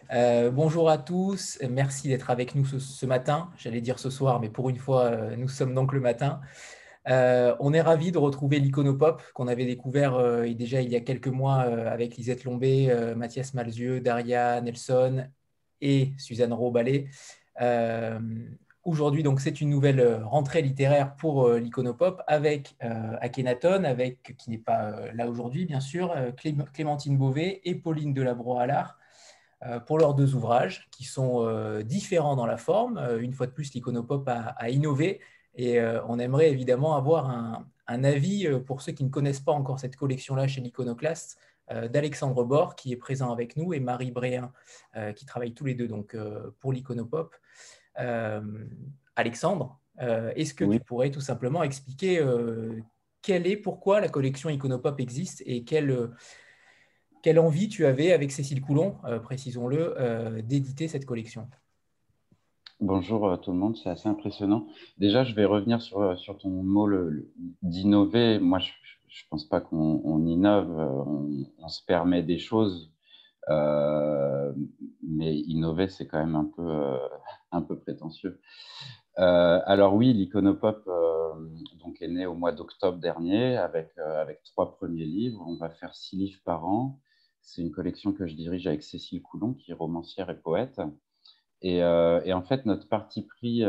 Bonjour à tous, merci d'être avec nous ce matin. J'allais dire ce soir, mais pour une fois, nous sommes donc le matin. On est ravis de retrouver l'Iconopop qu'on avait découvert et déjà il y a quelques mois avec Lisette Lombé, Mathias Malzieu, Daria Nelson et Suzanne Roballet. Euh, Aujourd'hui, donc, c'est une nouvelle rentrée littéraire pour l'Iconopop avec Akhenaton, qui n'est pas là aujourd'hui, bien sûr, Clémentine Beauvais et Pauline Delabroix-Allard pour leurs deux ouvrages qui sont différents dans la forme. Une fois de plus, l'Iconopop a innové et on aimerait évidemment avoir un avis pour ceux qui ne connaissent pas encore cette collection-là chez l'Iconoclaste d'Alexandre Bord qui est présent avec nous et Marie Bréhin qui travaillent tous les deux donc, pour l'Iconopop. Euh, Alexandre, est-ce que Oui, tu pourrais tout simplement expliquer pourquoi la collection Iconopop existe et quelle envie tu avais avec Cécile Coulon, précisons-le, d'éditer cette collection? bonjour tout le monde, c'est assez impressionnant. Déjà, je vais revenir sur ton mot d'innover. Moi, je ne pense pas qu'on innove, on se permet des choses, euh, mais innover, c'est quand même un peu prétentieux. Alors oui, l'Iconopop donc est né au mois d'octobre dernier avec 3 premiers livres. On va faire 6 livres par an. C'est une collection que je dirige avec Cécile Coulon, qui est romancière et poète. Et en fait, notre parti pris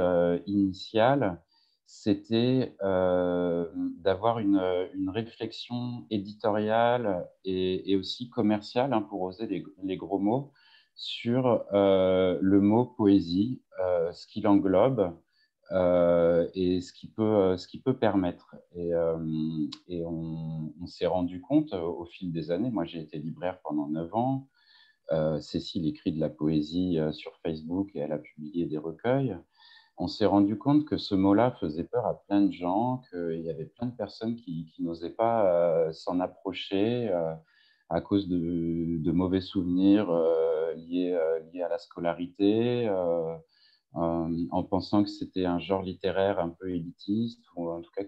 initial, c'était d'avoir une réflexion éditoriale et aussi commerciale, hein, pour oser les gros mots, sur le mot poésie, ce qu'il englobe et ce qui peut permettre. Et on s'est rendu compte au fil des années, moi j'ai été libraire pendant 9 ans, Cécile écrit de la poésie sur Facebook et elle a publié des recueils. On s'est rendu compte que ce mot-là faisait peur à plein de gens, qu'il y avait plein de personnes qui n'osaient pas s'en approcher à cause de mauvais souvenirs liés à la scolarité, en pensant que c'était un genre littéraire un peu élitiste, ou en tout cas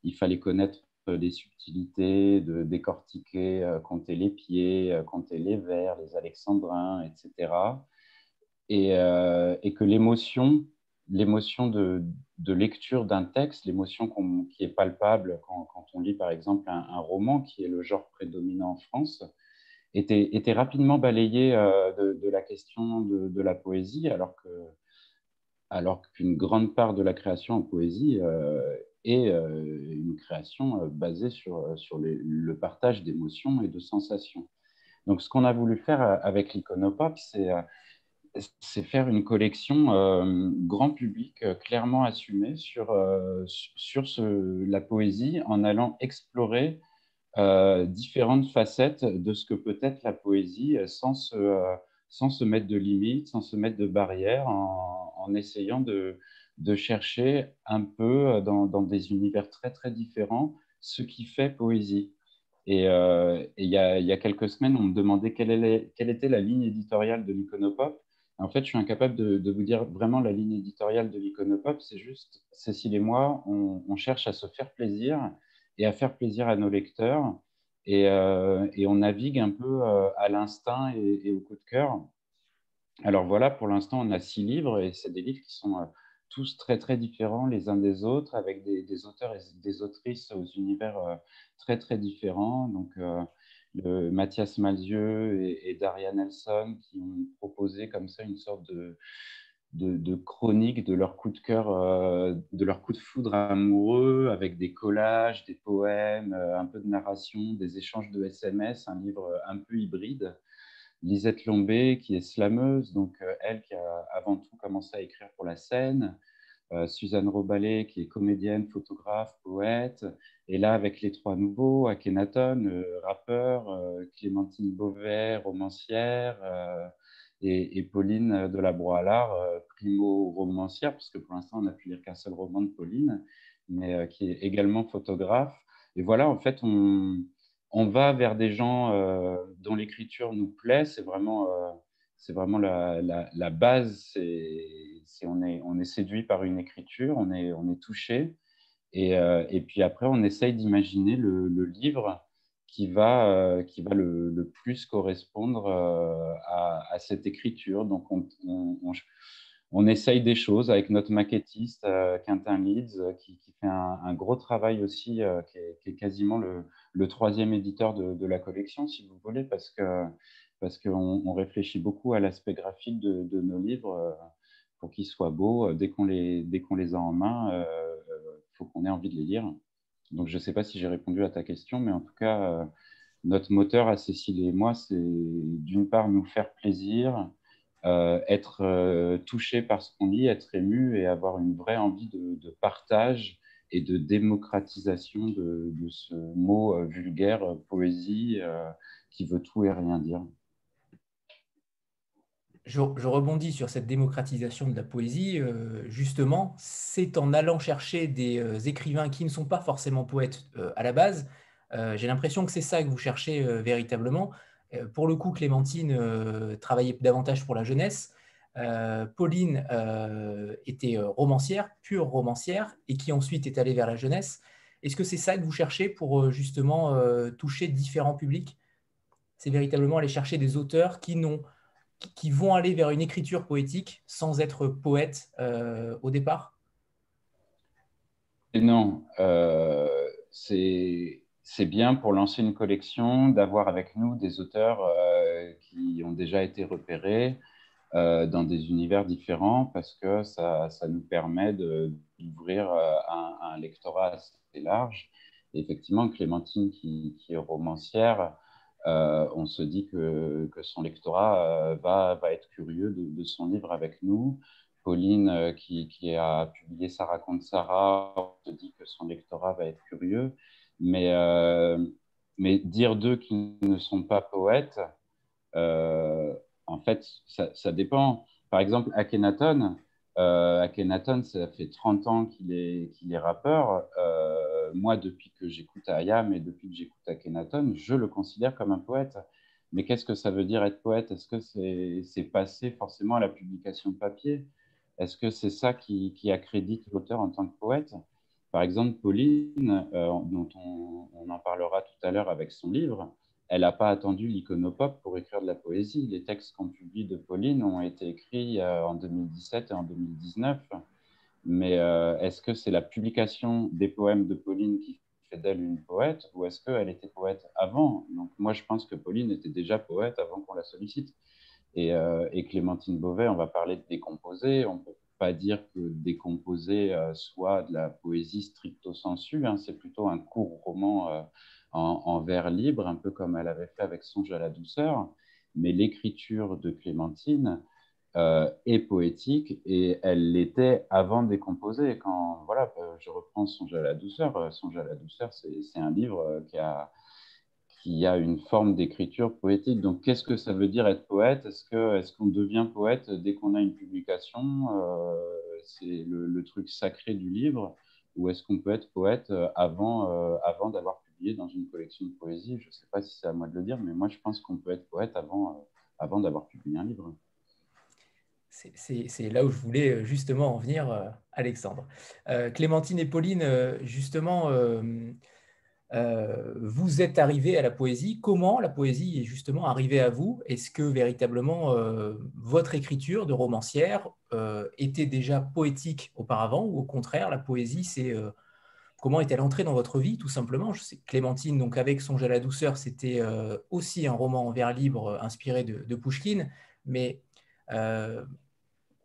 il fallait connaître les subtilités, de décortiquer, compter les pieds, compter les vers, les alexandrins, etc. Et que l'émotion de lecture d'un texte, l'émotion qui est palpable quand on lit par exemple un roman, qui est le genre prédominant en France, était rapidement balayée de la question de la poésie, alors qu'une grande part de la création en poésie est une création basée sur le partage d'émotions et de sensations. Donc, ce qu'on a voulu faire avec l'Iconopop, c'est faire une collection grand public, clairement assumée sur la poésie, en allant explorer différentes facettes de ce que peut être la poésie sans se mettre de limites, sans se mettre de barrières, en essayant de chercher un peu dans des univers très très différents ce qui fait poésie. Et il y a quelques semaines, on me demandait quelle était la ligne éditoriale de l'Iconopop. En fait, je suis incapable de vous dire vraiment la ligne éditoriale de l'Iconopop. C'est juste, Cécile et moi, on cherche à se faire plaisir et à faire plaisir à nos lecteurs. Et on navigue un peu à l'instinct et au coup de cœur. Alors voilà, pour l'instant, on a 6 livres et c'est des livres qui sont tous très très différents les uns des autres, avec des auteurs et des autrices aux univers très très différents. Donc Mathias Malzieu et Daria Nelson qui ont proposé comme ça une sorte de chronique de leur coup de cœur, de leur coup de foudre amoureux, avec des collages, des poèmes, un peu de narration, des échanges de SMS, un livre un peu hybride. Lisette Lombé, qui est slameuse, donc elle qui a avant tout commencé à écrire pour la scène. Suzanne Roballet, qui est comédienne, photographe, poète. Et là, avec les trois nouveaux, Akhenaton, rappeur, Clémentine Beauvais, romancière, et Pauline Delabroix-Allard, primo-romancière, parce que pour l'instant, on n'a pu lire qu'un seul roman de Pauline, mais qui est également photographe. Et voilà, en fait, on va vers des gens dont l'écriture nous plaît. C'est vraiment la base. On est séduit par une écriture, on est touché. Et puis après, on essaye d'imaginer le livre qui va le plus correspondre à cette écriture. Donc, on essaye des choses avec notre maquettiste, Quentin Leeds, qui fait un gros travail aussi, qui est quasiment le troisième éditeur de la collection, si vous voulez, parce qu'on réfléchit beaucoup à l'aspect graphique de nos livres pour qu'ils soient beaux. Dès qu'on les a en main, il faut qu'on ait envie de les lire. Donc, je ne sais pas si j'ai répondu à ta question, mais en tout cas, notre moteur à Cécile et moi, c'est d'une part nous faire plaisir, être touché par ce qu'on lit, être ému et avoir une vraie envie de partage et de démocratisation de ce mot vulgaire, poésie, qui veut tout et rien dire. Je rebondis sur cette démocratisation de la poésie. Justement, c'est en allant chercher des écrivains qui ne sont pas forcément poètes à la base. J'ai l'impression que c'est ça que vous cherchez véritablement. Pour le coup, Clémentine travaillait davantage pour la jeunesse. Pauline était romancière, pure romancière, et qui ensuite est allée vers la jeunesse. Est-ce que c'est ça que vous cherchez pour justement toucher différents publics? C'est véritablement aller chercher des auteurs qui vont aller vers une écriture poétique sans être poète au départ? Et non, c'est bien pour lancer une collection d'avoir avec nous des auteurs qui ont déjà été repérés dans des univers différents parce que ça nous permet d'ouvrir un lectorat assez large. Et effectivement, Clémentine, qui est romancière, on se dit que son lectorat va être curieux de son livre avec nous. Pauline, qui a publié Ça raconte Sarah, on se dit que son lectorat va être curieux. Mais dire d'eux qu'ils ne sont pas poètes, en fait, ça dépend. Par exemple, Akhenaton, ça fait 30 ans qu'il est rappeur. Moi, depuis que j'écoute Ayam et depuis que j'écoute Akhenaton, je le considère comme un poète. Mais qu'est-ce que ça veut dire être poète? Est-ce que c'est passé forcément à la publication papier? Est-ce que c'est ça qui accrédite l'auteur en tant que poète? Par exemple, Pauline, dont on en parlera tout à l'heure avec son livre, elle n'a pas attendu l'iconopop pour écrire de la poésie. Les textes qu'on publie de Pauline ont été écrits en 2017 et en 2019. Mais est-ce que c'est la publication des poèmes de Pauline qui fait d'elle une poète ou est-ce qu'elle était poète avant? Donc moi, je pense que Pauline était déjà poète avant qu'on la sollicite. Et Clémentine Beauvais, on va parler de décomposé. On ne peut pas dire que décomposé soit de la poésie stricto sensu. Hein. C'est plutôt un court roman en vers libre, un peu comme elle avait fait avec Songe à la douceur. Mais l'écriture de Clémentine est poétique et elle l'était avant décomposé. Quand voilà, je reprends Songe à la douceur. Songe à la douceur, c'est un livre qui a une forme d'écriture poétique. Donc, qu'est-ce que ça veut dire être poète? Est-ce qu'on devient poète dès qu'on a une publication? C'est le truc sacré du livre. Ou est-ce qu'on peut être poète avant d'avoir publié dans une collection de poésie? Je ne sais pas si c'est à moi de le dire, mais moi, je pense qu'on peut être poète avant d'avoir publié un livre. C'est là où je voulais justement en venir, Alexandre. Clémentine et Pauline, justement, vous êtes arrivés à la poésie. Comment la poésie est justement arrivée à vous? Est-ce que véritablement votre écriture de romancière était déjà poétique auparavant ou au contraire, la poésie, comment est-elle entrée dans votre vie, tout simplement? Je sais que Clémentine, donc avec Songe à la douceur, c'était aussi un roman en vers libre inspiré de Pouchkine, mais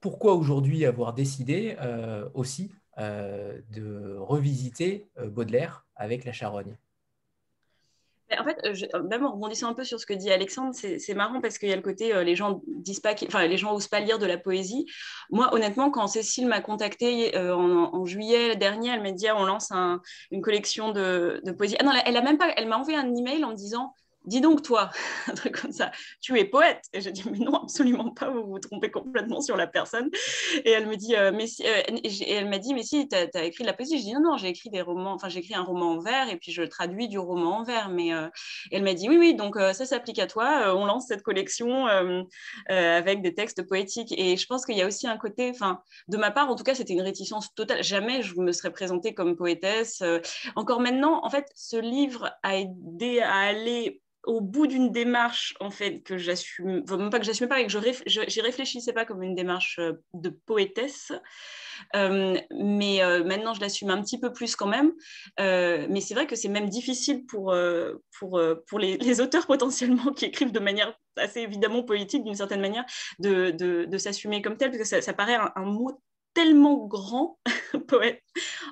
pourquoi aujourd'hui avoir décidé aussi de revisiter Baudelaire avec La Charogne? En fait, même en rebondissant un peu sur ce que dit Alexandre, c'est marrant parce qu'il y a le côté les gens disent pas, enfin les gens osent pas lire de la poésie. Moi, honnêtement, quand Cécile m'a contactée en juillet dernier, elle m'a dit on lance une collection de poésie. Ah non, elle m'a envoyé un email en me disant dis donc toi, un truc comme ça, tu es poète. Et j'ai dit, mais non, absolument pas, vous vous trompez complètement sur la personne. Et elle me dit, et elle m'a dit, mais si, tu as écrit de la poésie. Je dis, non, non, j'ai écrit des romans, enfin, j'ai écrit un roman en vers et puis je traduis du roman en vers. Mais et elle m'a dit, oui, oui, donc ça s'applique à toi, on lance cette collection avec des textes poétiques. Et je pense qu'il y a aussi un côté, enfin, de ma part, en tout cas, c'était une réticence totale. Jamais je me serais présentée comme poétesse. Encore maintenant, en fait, ce livre a aidé à aller au bout d'une démarche en fait que j'assume, enfin, même pas que j'assume pas, et que j'y réfléchissais pas comme une démarche de poétesse, mais maintenant je l'assume un petit peu plus quand même. Mais c'est vrai que c'est même difficile pour les auteurs potentiellement qui écrivent de manière assez évidemment politique d'une certaine manière de s'assumer comme tel, parce que ça paraît un mot tellement grand, poète.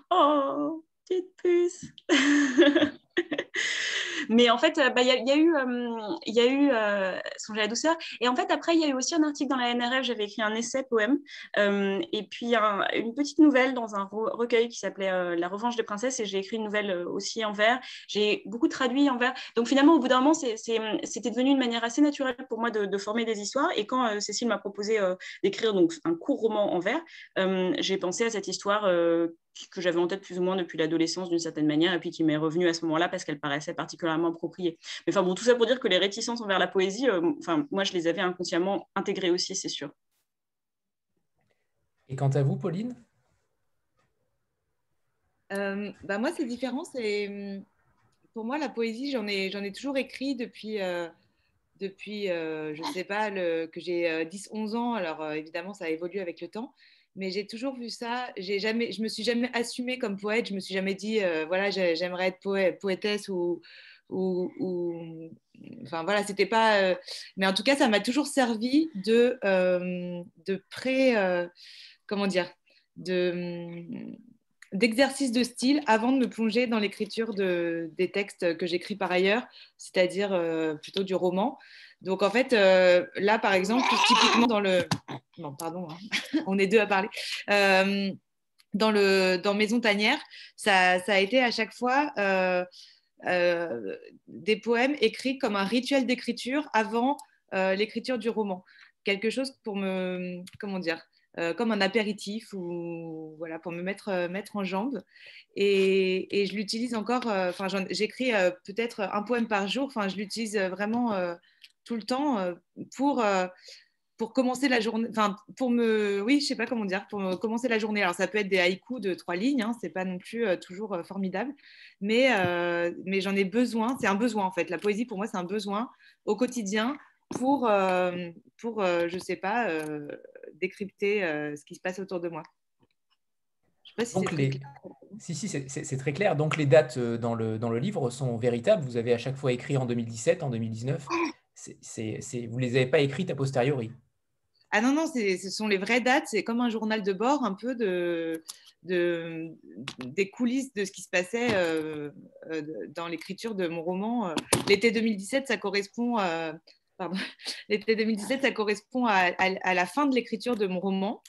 Oh, petite puce. Mais en fait, bah, y a eu Songer à la douceur. Et en fait, après, il y a eu aussi un article dans la NRF. J'avais écrit un essai poème. Et puis, une petite nouvelle dans un recueil qui s'appelait La revanche des princesses. Et j'ai écrit une nouvelle aussi en vers. J'ai beaucoup traduit en vers. Donc, finalement, au bout d'un moment, c'était devenu une manière assez naturelle pour moi de former des histoires. Et quand Cécile m'a proposé d'écrire donc, un court roman en vers, j'ai pensé à cette histoire que j'avais en tête plus ou moins depuis l'adolescence d'une certaine manière, et puis qui m'est revenue à ce moment-là parce qu'elle paraissait particulièrement appropriée. Mais enfin bon, tout ça pour dire que les réticences envers la poésie, enfin moi je les avais inconsciemment intégrées aussi, c'est sûr. Et quant à vous, Pauline? Bah moi, c'est différent. Pour moi, la poésie, j'en ai toujours écrit depuis je sais pas, que j'ai 10-11 ans. Alors, évidemment, ça a évolué avec le temps. Mais j'ai toujours vu ça. Je me suis jamais assumée comme poète. Je me suis jamais dit, voilà, j'aimerais être poétesse ou enfin voilà, c'était pas. Mais en tout cas, ça m'a toujours servi comment dire, de d'exercice de style avant de me plonger dans l'écriture des textes que j'écris par ailleurs, c'est-à-dire plutôt du roman. Donc en fait, là par exemple, typiquement dans le... Non, pardon, hein. On est deux à parler. Dans Maison Tanière, ça a été à chaque fois des poèmes écrits comme un rituel d'écriture avant l'écriture du roman. Quelque chose pour me... Comment dire, comme un apéritif ou voilà pour me mettre en jambe et je l'utilise encore enfin j'écris peut-être un poème par jour, enfin je l'utilise vraiment tout le temps pour commencer la journée, enfin oui, je sais pas comment dire, commencer la journée. Alors ça peut être des haïkus de 3 lignes, hein, c'est pas non plus toujours formidable, mais j'en ai besoin. C'est un besoin en fait. La poésie pour moi c'est un besoin au quotidien pour je sais pas, décrypter ce qui se passe autour de moi. Je sais pas si c'est Donc très clair. Si, si, c'est très clair. Donc les dates dans le livre sont véritables. Vous avez à chaque fois écrit en 2017, en 2019. Vous ne les avez pas écrites a posteriori. Ah non, non, ce sont les vraies dates. C'est comme un journal de bord, un peu des coulisses de ce qui se passait dans l'écriture de mon roman. L'été 2017, ça correspond, pardon, l'été 2017, ça correspond à la fin de l'écriture de mon roman.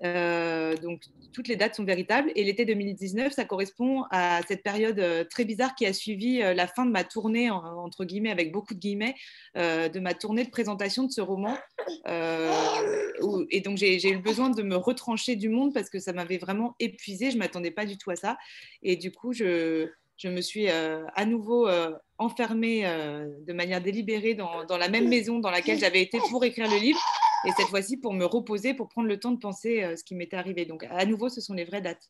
Donc toutes les dates sont véritables et l'été 2019 ça correspond à cette période très bizarre qui a suivi la fin de ma tournée entre guillemets avec beaucoup de guillemets de ma tournée de présentation de ce roman et donc j'ai eu besoin de me retrancher du monde parce que ça m'avait vraiment épuisée, je m'attendais pas du tout à ça et du coup je me suis à nouveau enfermée de manière délibérée dans la même maison dans laquelle j'avais été pour écrire le livre. Et cette fois-ci, pour me reposer, pour prendre le temps de penser ce qui m'était arrivé. Donc, à nouveau, ce sont les vraies dates.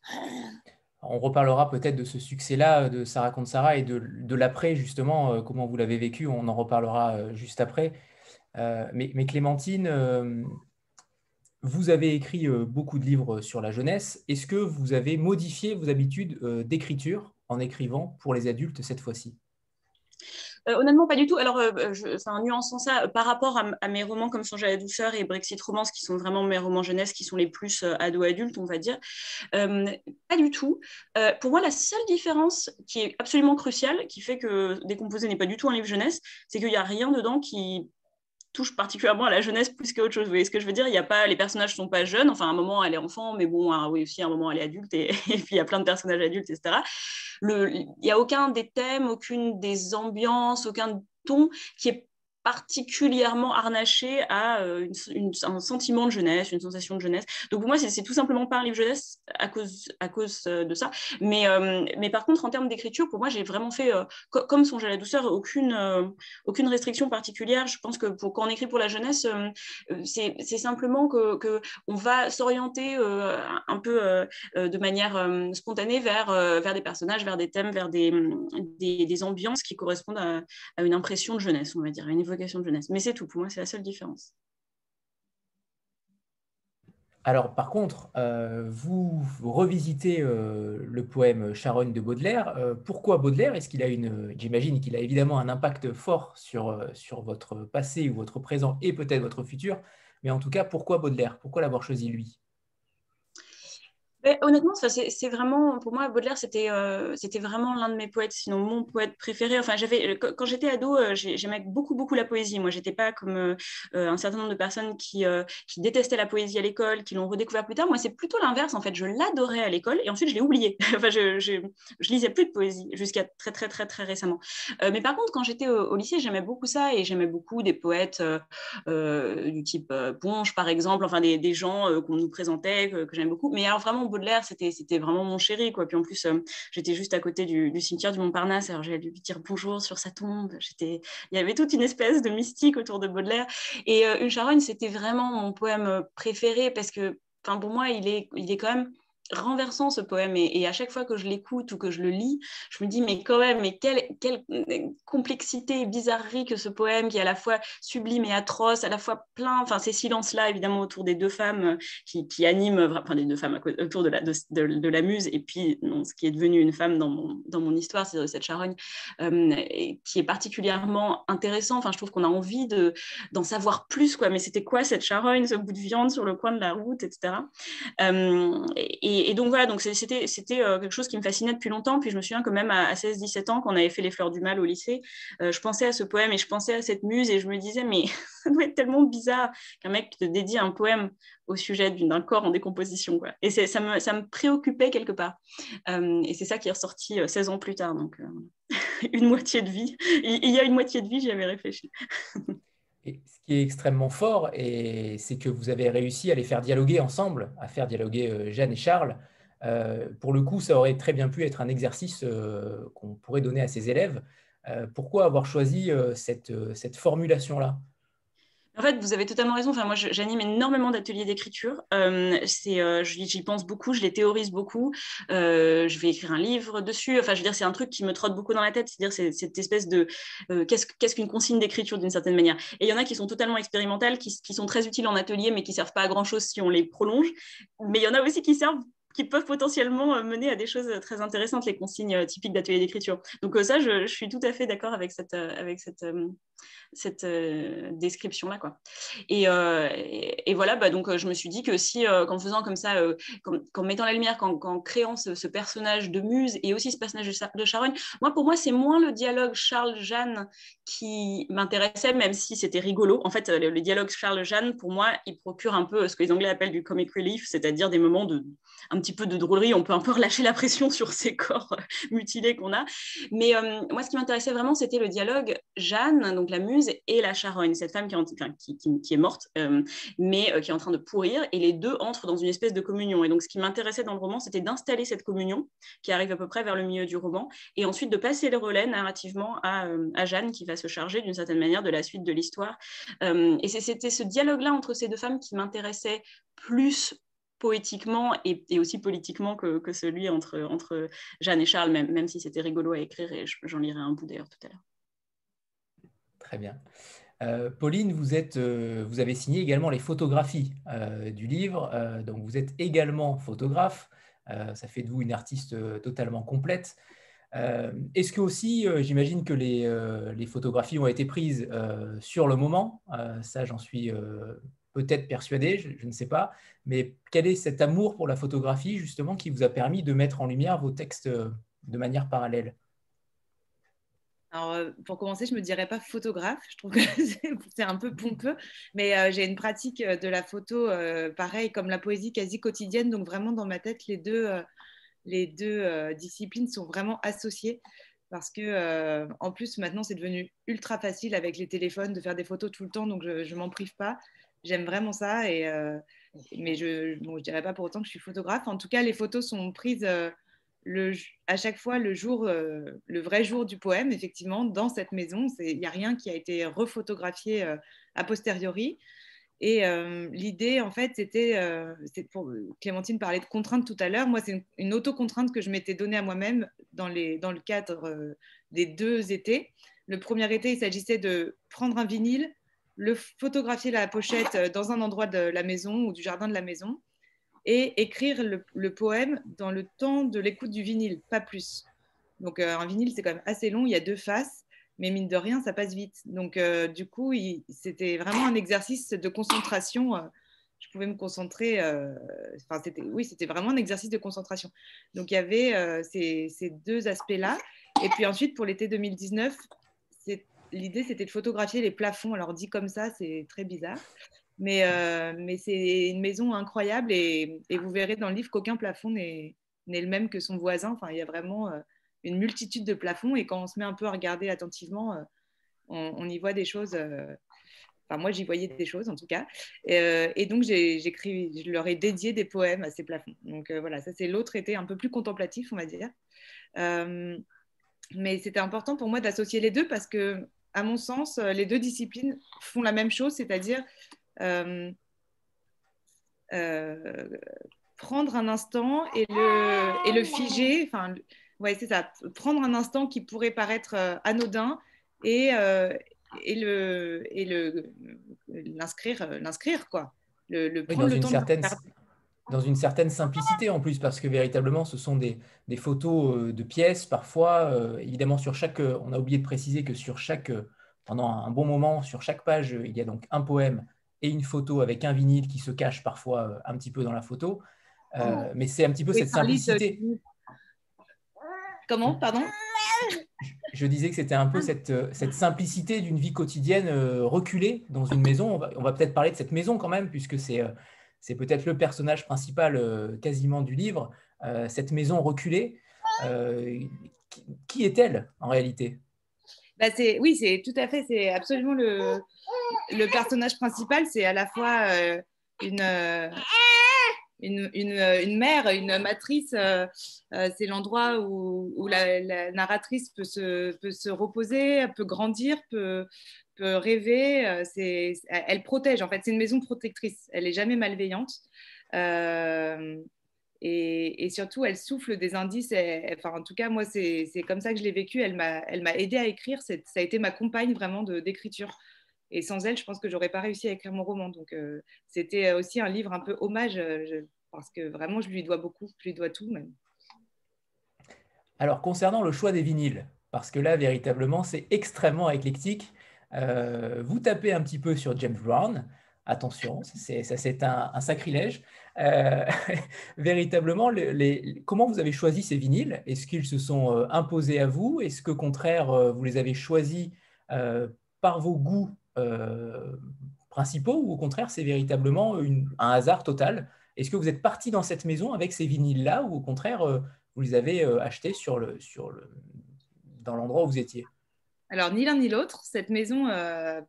On reparlera peut-être de ce succès-là, de Sarah contre Sarah et de l'après, justement, comment vous l'avez vécu. On en reparlera juste après. Mais Clémentine, vous avez écrit beaucoup de livres sur la jeunesse. Est-ce que vous avez modifié vos habitudes d'écriture en écrivant pour les adultes cette fois-ci? Honnêtement, pas du tout. Alors, c'est un nuançant ça par rapport à mes romans comme Songe à la douceur et Brexit Romance, qui sont vraiment mes romans jeunesse, qui sont les plus ado-adultes, on va dire. Pas du tout. Pour moi, la seule différence qui est absolument cruciale, qui fait que Décomposé n'est pas du tout un livre jeunesse, c'est qu'il n'y a rien dedans qui touche particulièrement à la jeunesse plus qu'à autre chose. Vous voyez ce que je veux dire? Il y a pas, les personnages ne sont pas jeunes. Enfin, à un moment, elle est enfant, mais bon, oui, aussi, à un moment, elle est adulte. Et puis, il y a plein de personnages adultes, etc. Il n'y a aucun des thèmes, aucune des ambiances, ton qui est particulièrement harnaché à un sentiment de jeunesse, une sensation de jeunesse. Donc pour moi, c'est tout simplement pas un livre jeunesse à cause de ça. Mais par contre, en termes d'écriture, pour moi, j'ai vraiment fait, comme Songe à la douceur, aucune restriction particulière. Je pense que quand on écrit pour la jeunesse, c'est simplement que on va s'orienter un peu de manière spontanée vers des personnages, vers des thèmes, vers des ambiances qui correspondent à une impression de jeunesse, on va dire, à une évocation de jeunesse. Mais c'est tout, pour moi, c'est la seule différence. Alors, par contre, vous revisitez le poème Charogne de Baudelaire. Pourquoi Baudelaire? Est-ce qu'il a j'imagine qu'il a évidemment un impact fort sur votre passé ou votre présent et peut-être votre futur, mais en tout cas, pourquoi Baudelaire? Pourquoi l'avoir choisi lui? Mais honnêtement, c'est vraiment, pour moi, Baudelaire, c'était vraiment l'un de mes poètes, sinon mon poète préféré. Enfin, quand j'étais ado, j'aimais beaucoup, beaucoup la poésie. Moi, j'étais pas comme un certain nombre de personnes qui détestaient la poésie à l'école, qui l'ont redécouvert plus tard. Moi, c'est plutôt l'inverse. En fait, je l'adorais à l'école et ensuite, je l'ai oublié. Enfin, je lisais plus de poésie jusqu'à très, très, très, très récemment. Mais par contre, quand j'étais au lycée, j'aimais beaucoup ça et j'aimais beaucoup des poètes du type Ponche, par exemple, enfin, des gens qu'on nous présentait, que j'aime beaucoup. Mais alors, vraiment, Baudelaire, c'était vraiment mon chéri, quoi. Puis en plus, j'étais juste à côté du cimetière du Montparnasse, alors j'allais lui dire bonjour sur sa tombe. Il y avait toute une espèce de mystique autour de Baudelaire. Et Une charogne, c'était vraiment mon poème préféré parce que, enfin, pour moi, il est quand même renversant ce poème et à chaque fois que je l'écoute ou que je le lis, je me dis mais quand même, mais quelle complexité et bizarrerie que ce poème qui est à la fois sublime et atroce, à la fois plein, enfin ces silences-là évidemment autour des deux femmes qui animent, enfin des deux femmes autour de la muse et puis non, ce qui est devenu une femme dans mon histoire, c'est cette charogne, et qui est particulièrement intéressant. Enfin, je trouve qu'on a envie d'en savoir plus, quoi. Mais c'était quoi cette charogne, ce bout de viande sur le coin de la route, etc. Et donc voilà, donc c'était quelque chose qui me fascinait depuis longtemps. Puis je me souviens que même à 16-17 ans, quand on avait fait Les Fleurs du Mal au lycée, je pensais à ce poème et je pensais à cette muse et je me disais, mais ça doit être tellement bizarre qu'un mec te dédie un poème au sujet d'un corps en décomposition, quoi. Et ça me préoccupait quelque part. Et c'est ça qui est ressorti 16 ans plus tard. Donc, une moitié de vie. Il y a une moitié de vie, j'y avais réfléchi. Et ce qui est extrêmement fort, c'est que vous avez réussi à les faire dialoguer ensemble, à faire dialoguer Jeanne et Charles. Pour le coup, ça aurait très bien pu être un exercice qu'on pourrait donner à ses élèves. Pourquoi avoir choisi cette formulation-là? En fait, vous avez totalement raison. Enfin, moi, j'anime énormément d'ateliers d'écriture. J'y pense beaucoup, je les théorise beaucoup. Je vais écrire un livre dessus. Enfin, je veux dire, c'est un truc qui me trotte beaucoup dans la tête. C'est-à-dire, c'est cette espèce de qu'est-ce qu'une consigne d'écriture d'une certaine manière. Et il y en a qui sont totalement expérimentales, qui sont très utiles en atelier, mais qui servent pas à grand-chose si on les prolonge. Mais il y en a aussi qui peuvent potentiellement mener à des choses très intéressantes, les consignes typiques d'atelier d'écriture. Donc ça, je suis tout à fait d'accord avec cette description-là, quoi. Et voilà, bah, donc je me suis dit que si, qu'en faisant comme ça, qu'en mettant la lumière, qu'en créant ce personnage de muse et aussi ce personnage de charogne, pour moi, c'est moins le dialogue Charles-Jeanne qui m'intéressait, même si c'était rigolo. En fait, le dialogue Charles-Jeanne, pour moi, il procure un peu ce que les Anglais appellent du comic relief, c'est-à-dire des moments un petit peu de drôlerie. On peut un peu relâcher la pression sur ces corps mutilés qu'on a. Mais moi, ce qui m'intéressait vraiment, c'était le dialogue Jeanne, donc la muse, et la charogne, cette femme qui est morte, mais qui est en train de pourrir, et les deux entrent dans une espèce de communion. Et donc, ce qui m'intéressait dans le roman, c'était d'installer cette communion, qui arrive à peu près vers le milieu du roman, et ensuite de passer le relais narrativement à Jeanne, qui va se charger d'une certaine manière de la suite de l'histoire. Et c'était ce dialogue-là entre ces deux femmes qui m'intéressait plus poétiquement et aussi politiquement que celui entre Jeanne et Charles, même si c'était rigolo à écrire, et j'en lirai un bout d'ailleurs tout à l'heure. Très bien. Pauline, vous avez signé également les photographies du livre, donc vous êtes également photographe, ça fait de vous une artiste totalement complète. Est-ce que aussi, j'imagine que les photographies ont été prises sur le moment, ça j'en suis peut-être persuadé, je ne sais pas, mais quel est cet amour pour la photographie justement qui vous a permis de mettre en lumière vos textes de manière parallèle? Alors, pour commencer, je ne me dirais pas photographe. Je trouve que c'est un peu pompeux. Mais j'ai une pratique de la photo, pareil, comme la poésie quasi quotidienne. Donc, vraiment, dans ma tête, les deux disciplines sont vraiment associées. parce que en plus maintenant c'est devenu ultra facile avec les téléphones de faire des photos tout le temps, donc je m'en prive pas. J'aime vraiment ça, mais je dirais pas pour autant que je suis photographe. En tout cas, les photos sont prises à chaque fois le vrai jour du poème, effectivement, dans cette maison. Il n'y a rien qui a été refotographié a posteriori. Et l'idée, en fait, Clémentine parlait de contraintes tout à l'heure. Moi, c'est une auto-contrainte que je m'étais donnée à moi-même dans le cadre des 2 étés. Le premier été, il s'agissait de prendre un vinyle, le photographier la pochette dans un endroit de la maison ou du jardin de la maison et écrire le poème dans le temps de l'écoute du vinyle, pas plus. Donc, un vinyle, c'est quand même assez long, il y a 2 faces, mais mine de rien, ça passe vite. Donc, du coup, c'était vraiment un exercice de concentration. Je pouvais me concentrer. C'était vraiment un exercice de concentration. Donc, il y avait ces 2 aspects-là. Et puis ensuite, pour l'été 2019, l'idée, c'était de photographier les plafonds. Alors, dit comme ça, c'est très bizarre. Mais c'est une maison incroyable et vous verrez dans le livre qu'aucun plafond n'est le même que son voisin. Enfin, il y a vraiment une multitude de plafonds et quand on se met un peu à regarder attentivement, on y voit des choses. Enfin, moi, j'y voyais des choses en tout cas. Et donc, je leur ai dédié des poèmes à ces plafonds. Donc voilà, ça c'est l'autre été un peu plus contemplatif, on va dire. Mais c'était important pour moi d'associer les deux parce que, à mon sens, les 2 disciplines font la même chose, c'est-à-dire prendre un instant et le figer. Enfin, ouais, c'est ça. Prendre un instant qui pourrait paraître anodin et l'inscrire, quoi. Oui, Prendre le temps de le regarder. dans une certaine simplicité en plus, parce que véritablement, ce sont des photos de pièces, parfois, évidemment, on a oublié de préciser que pendant un bon moment, sur chaque page, il y a donc un poème et une photo avec un vinyle qui se cache parfois un petit peu dans la photo. Mais c'est un petit peu cette simplicité. Comment, pardon? Je disais que c'était un peu cette simplicité d'une vie quotidienne reculée dans une maison. On va peut-être parler de cette maison quand même, puisque c'est peut-être le personnage principal quasiment du livre, cette maison reculée. Qui est-elle en réalité? Oui, c'est tout à fait, c'est absolument le personnage principal. C'est à la fois une mère, une matrice. C'est l'endroit où la narratrice peut se reposer, peut grandir, peut rêver. Elle protège, en fait. C'est une maison protectrice. Elle n'est jamais malveillante. Et surtout, elle souffle des indices. Enfin, en tout cas, moi, c'est comme ça que je l'ai vécu. Elle m'a aidée à écrire. Ça a été ma compagne vraiment d'écriture. Et sans elle, je pense que j'aurais pas réussi à écrire mon roman. Donc, c'était aussi un livre un peu hommage, parce que vraiment, je lui dois beaucoup. Je lui dois tout, même. Alors, concernant le choix des vinyles, parce que là, véritablement, c'est extrêmement éclectique. Vous tapez un petit peu sur James Brown. Attention, c'est un sacrilège. Véritablement, comment vous avez choisi ces vinyles? Est-ce qu'ils se sont imposés à vous? Est-ce qu'au contraire, vous les avez choisis par vos goûts principaux? Ou au contraire, c'est véritablement un hasard total? Est-ce que vous êtes parti dans cette maison avec ces vinyles-là? Ou au contraire, vous les avez achetés dans l'endroit où vous étiez? Alors, ni l'un ni l'autre. Cette maison a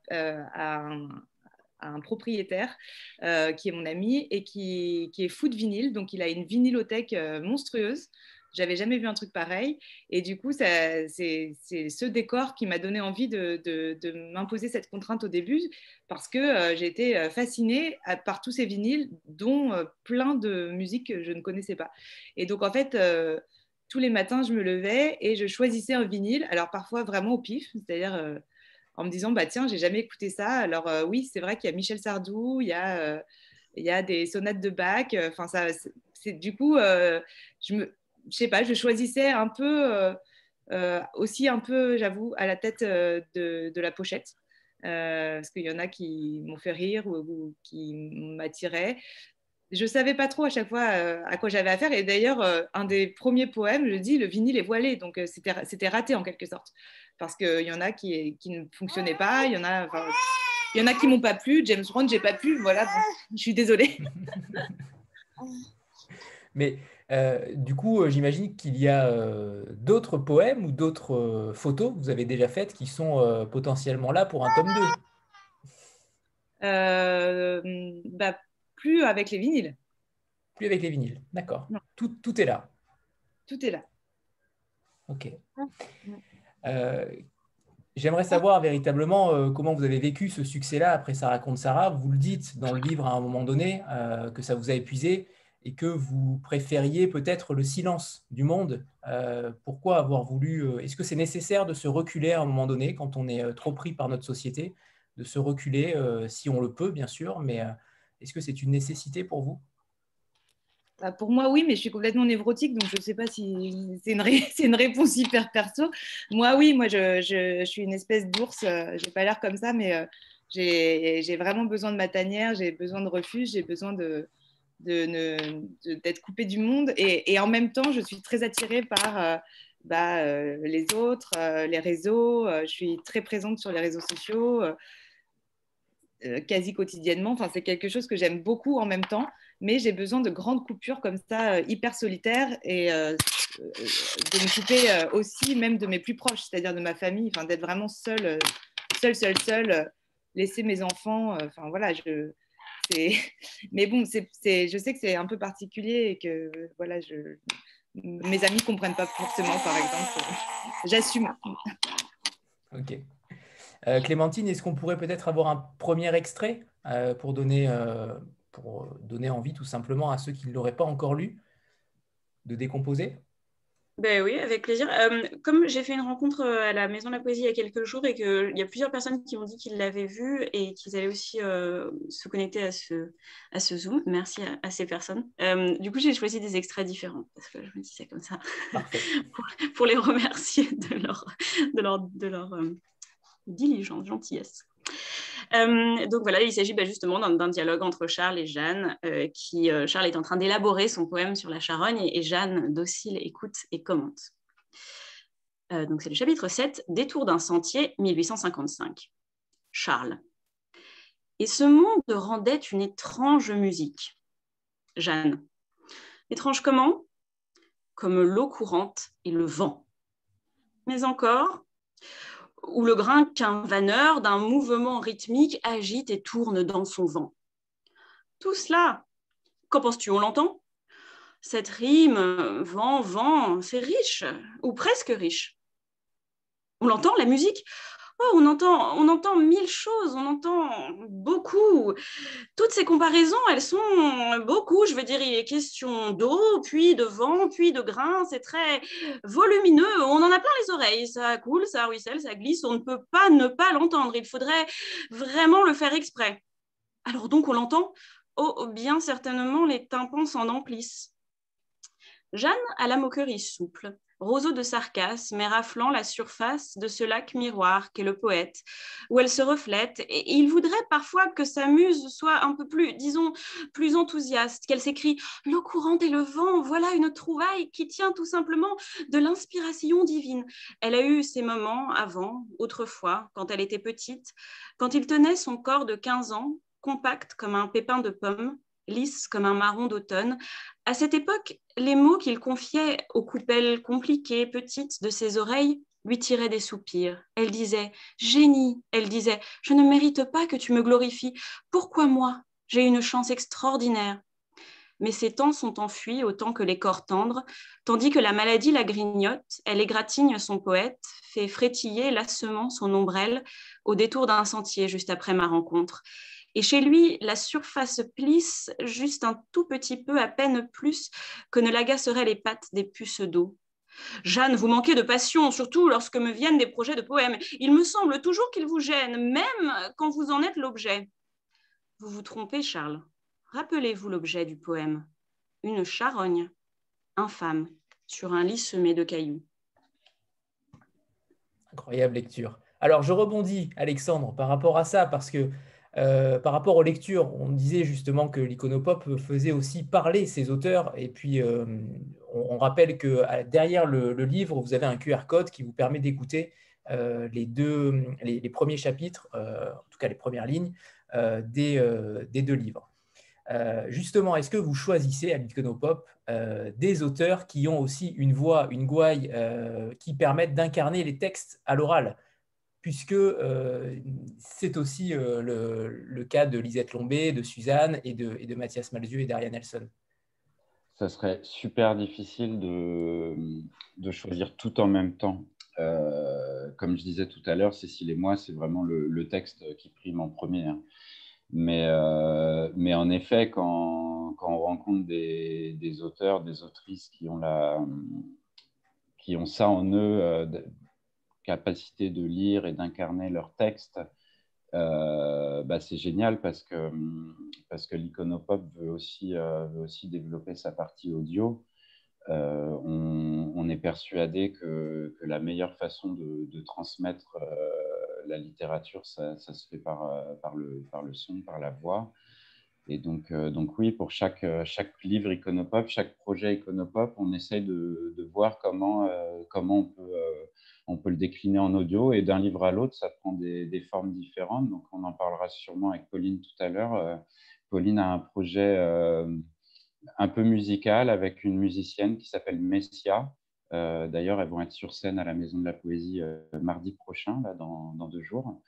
un propriétaire qui est mon ami et qui est fou de vinyle. Donc, il a une vinylothèque monstrueuse. J'avais jamais vu un truc pareil. Et du coup, c'est ce décor qui m'a donné envie de m'imposer cette contrainte au début parce que j'ai été fascinée par tous ces vinyles, dont plein de musiques que je ne connaissais pas. Et donc, en fait, tous les matins, je me levais et je choisissais un vinyle. Alors, parfois vraiment au pif, c'est-à-dire en me disant, bah, tiens, j'ai jamais écouté ça. Alors, oui, c'est vrai qu'il y a Michel Sardou, il y a des sonates de Bach. Enfin, du coup, je sais pas, je choisissais un peu, aussi un peu, j'avoue, à la tête de la pochette. Parce qu'il y en a qui m'ont fait rire ou qui m'attiraient. Je ne savais pas trop à chaque fois à quoi j'avais affaire. Et d'ailleurs, un des premiers poèmes, je dis, le vinyle est voilé. Donc, c'était raté en quelque sorte. Parce qu'il y en a qui ne fonctionnaient pas. Il y en a qui ne m'ont pas plu. James Brown, je n'ai pas plu. Voilà, bon, je suis désolée. Mais Du coup, j'imagine qu'il y a d'autres poèmes ou d'autres photos que vous avez déjà faites qui sont potentiellement là pour un tome 2. Euh, bah, plus avec les vinyles. Plus avec les vinyles, d'accord. Non, Tout est là. tout est là. Ok. Mm. Euh, J'aimerais savoir véritablement comment vous avez vécu ce succès-là après Ça raconte Sarah. Vous le dites dans le livre à un moment donné que ça vous a épuisé et que vous préfériez peut-être le silence du monde. Pourquoi avoir voulu est-ce que c'est nécessaire de se reculer à un moment donné quand on est trop pris par notre société, de se reculer si on le peut, bien sûr, mais est-ce que c'est une nécessité pour vous? Bah, pour moi, oui, mais je suis complètement névrotique, donc je ne sais pas si c'est c'est une réponse hyper perso. Moi, oui, moi, je suis une espèce d'ours. Je n'ai pas l'air comme ça, mais j'ai vraiment besoin de ma tanière, j'ai besoin de refuge, j'ai besoin d'être coupée du monde. Et en même temps, je suis très attirée par les autres, les réseaux. Je suis très présente sur les réseaux sociaux. Quasi quotidiennement. Enfin, c'est quelque chose que j'aime beaucoup en même temps, mais j'ai besoin de grandes coupures comme ça, hyper solitaires, et de me couper aussi même de mes plus proches, c'est-à-dire de ma famille, enfin, d'être vraiment seule, laisser mes enfants. Enfin, voilà, c'est... Mais bon, je sais que c'est un peu particulier et que voilà, mes amis ne comprennent pas forcément, par exemple. J'assume. Ok. Clémentine, est-ce qu'on pourrait peut-être avoir un premier extrait pour donner envie tout simplement à ceux qui ne l'auraient pas encore lu de décomposer? Ben oui, avec plaisir. Comme j'ai fait une rencontre à la Maison de la Poésie il y a quelques jours et qu'il y a plusieurs personnes qui m'ont dit qu'ils l'avaient vu et qu'ils allaient aussi se connecter à ce Zoom, merci à ces personnes. Du coup, j'ai choisi des extraits différents parce que je me disais comme ça Parfait. pour les remercier de leur diligence, gentillesse. Donc voilà, il s'agit justement d'un dialogue entre Charles et Jeanne, Charles est en train d'élaborer son poème sur la charogne et Jeanne, docile, écoute et commente. Donc c'est le chapitre 7, Détour d'un sentier, 1855. Charles. Et ce monde rendait une étrange musique. Jeanne. Étrange comment? Comme l'eau courante et le vent. Mais encore, ou le grain qu'un vanneur d'un mouvement rythmique agite et tourne dans son vent. Tout cela, qu'en penses-tu, on l'entend? Cette rime, vent, vent, c'est riche, ou presque riche. On l'entend, la musique? Oh, on entend mille choses, on entend beaucoup. Toutes ces comparaisons, elles sont beaucoup. Je veux dire, il est question d'eau, puis de vent, puis de grain. C'est très volumineux. On en a plein les oreilles. Ça coule, ça ruisselle, ça glisse. On ne peut pas ne pas l'entendre. Il faudrait vraiment le faire exprès. Alors donc, on l'entend? Oh, bien certainement, les tympans s'en emplissent. Jeanne a la moquerie souple, roseau de sarcasme et raflant la surface de ce lac miroir qu'est le poète, où elle se reflète, et il voudrait parfois que sa muse soit un peu plus, disons, plus enthousiaste, qu'elle s'écrie « L'eau courante et le vent, voilà une trouvaille qui tient tout simplement de l'inspiration divine. » Elle a eu ces moments avant, autrefois, quand elle était petite, quand il tenait son corps de 15 ans, compact comme un pépin de pomme, lisse comme un marron d'automne. À cette époque, les mots qu'il confiait aux coupelles compliquées, petites de ses oreilles, lui tiraient des soupirs. Elle disait « Génie !» Elle disait « Je ne mérite pas que tu me glorifies. Pourquoi moi? J'ai une chance extraordinaire. » Mais ces temps sont enfuis autant que les corps tendres, tandis que la maladie la grignote, elle égratigne son poète, fait frétiller lassement son ombrelle au détour d'un sentier juste après ma rencontre. Et chez lui, la surface plisse juste un tout petit peu, à peine plus que ne l'agaceraient les pattes des puces d'eau. Jeanne, vous manquez de passion, surtout lorsque me viennent des projets de poèmes. Il me semble toujours qu'ils vous gênent, même quand vous en êtes l'objet. Vous vous trompez, Charles. Rappelez-vous l'objet du poème. Une charogne, infâme, sur un lit semé de cailloux. Incroyable lecture. Alors, je rebondis, Alexandre, par rapport à ça, parce que par rapport aux lectures, on disait justement que l'Iconopop faisait aussi parler ses auteurs. Et puis, on rappelle que derrière le livre, vous avez un QR code qui vous permet d'écouter les premiers chapitres, en tout cas les premières lignes des deux livres. Justement, est-ce que vous choisissez à l'Iconopop des auteurs qui ont aussi une voix, une gouaille qui permettent d'incarner les textes à l'oral, puisque c'est aussi le cas de Lisette Lombé, de Suzanne et de Mathias Malzieu et d'Ariane Nelson. Ça serait super difficile de choisir tout en même temps. Comme je disais tout à l'heure, Cécile et moi, c'est vraiment le texte qui prime en premier, hein. Mais en effet, quand on rencontre des auteurs, des autrices qui ont ça en eux, capacité de lire et d'incarner leur texte, c'est génial parce que l'Iconopop veut aussi développer sa partie audio. On est persuadé que la meilleure façon de transmettre la littérature, ça se fait par le son, par la voix. Et donc oui, pour chaque livre Iconopop, chaque projet Iconopop, on essaye de voir comment on peut le décliner en audio. Et d'un livre à l'autre, ça prend des formes différentes. Donc, on en parlera sûrement avec Pauline tout à l'heure. Pauline a un projet un peu musical avec une musicienne qui s'appelle Messia. D'ailleurs, elles vont être sur scène à la Maison de la Poésie mardi prochain, là, dans 2 jours.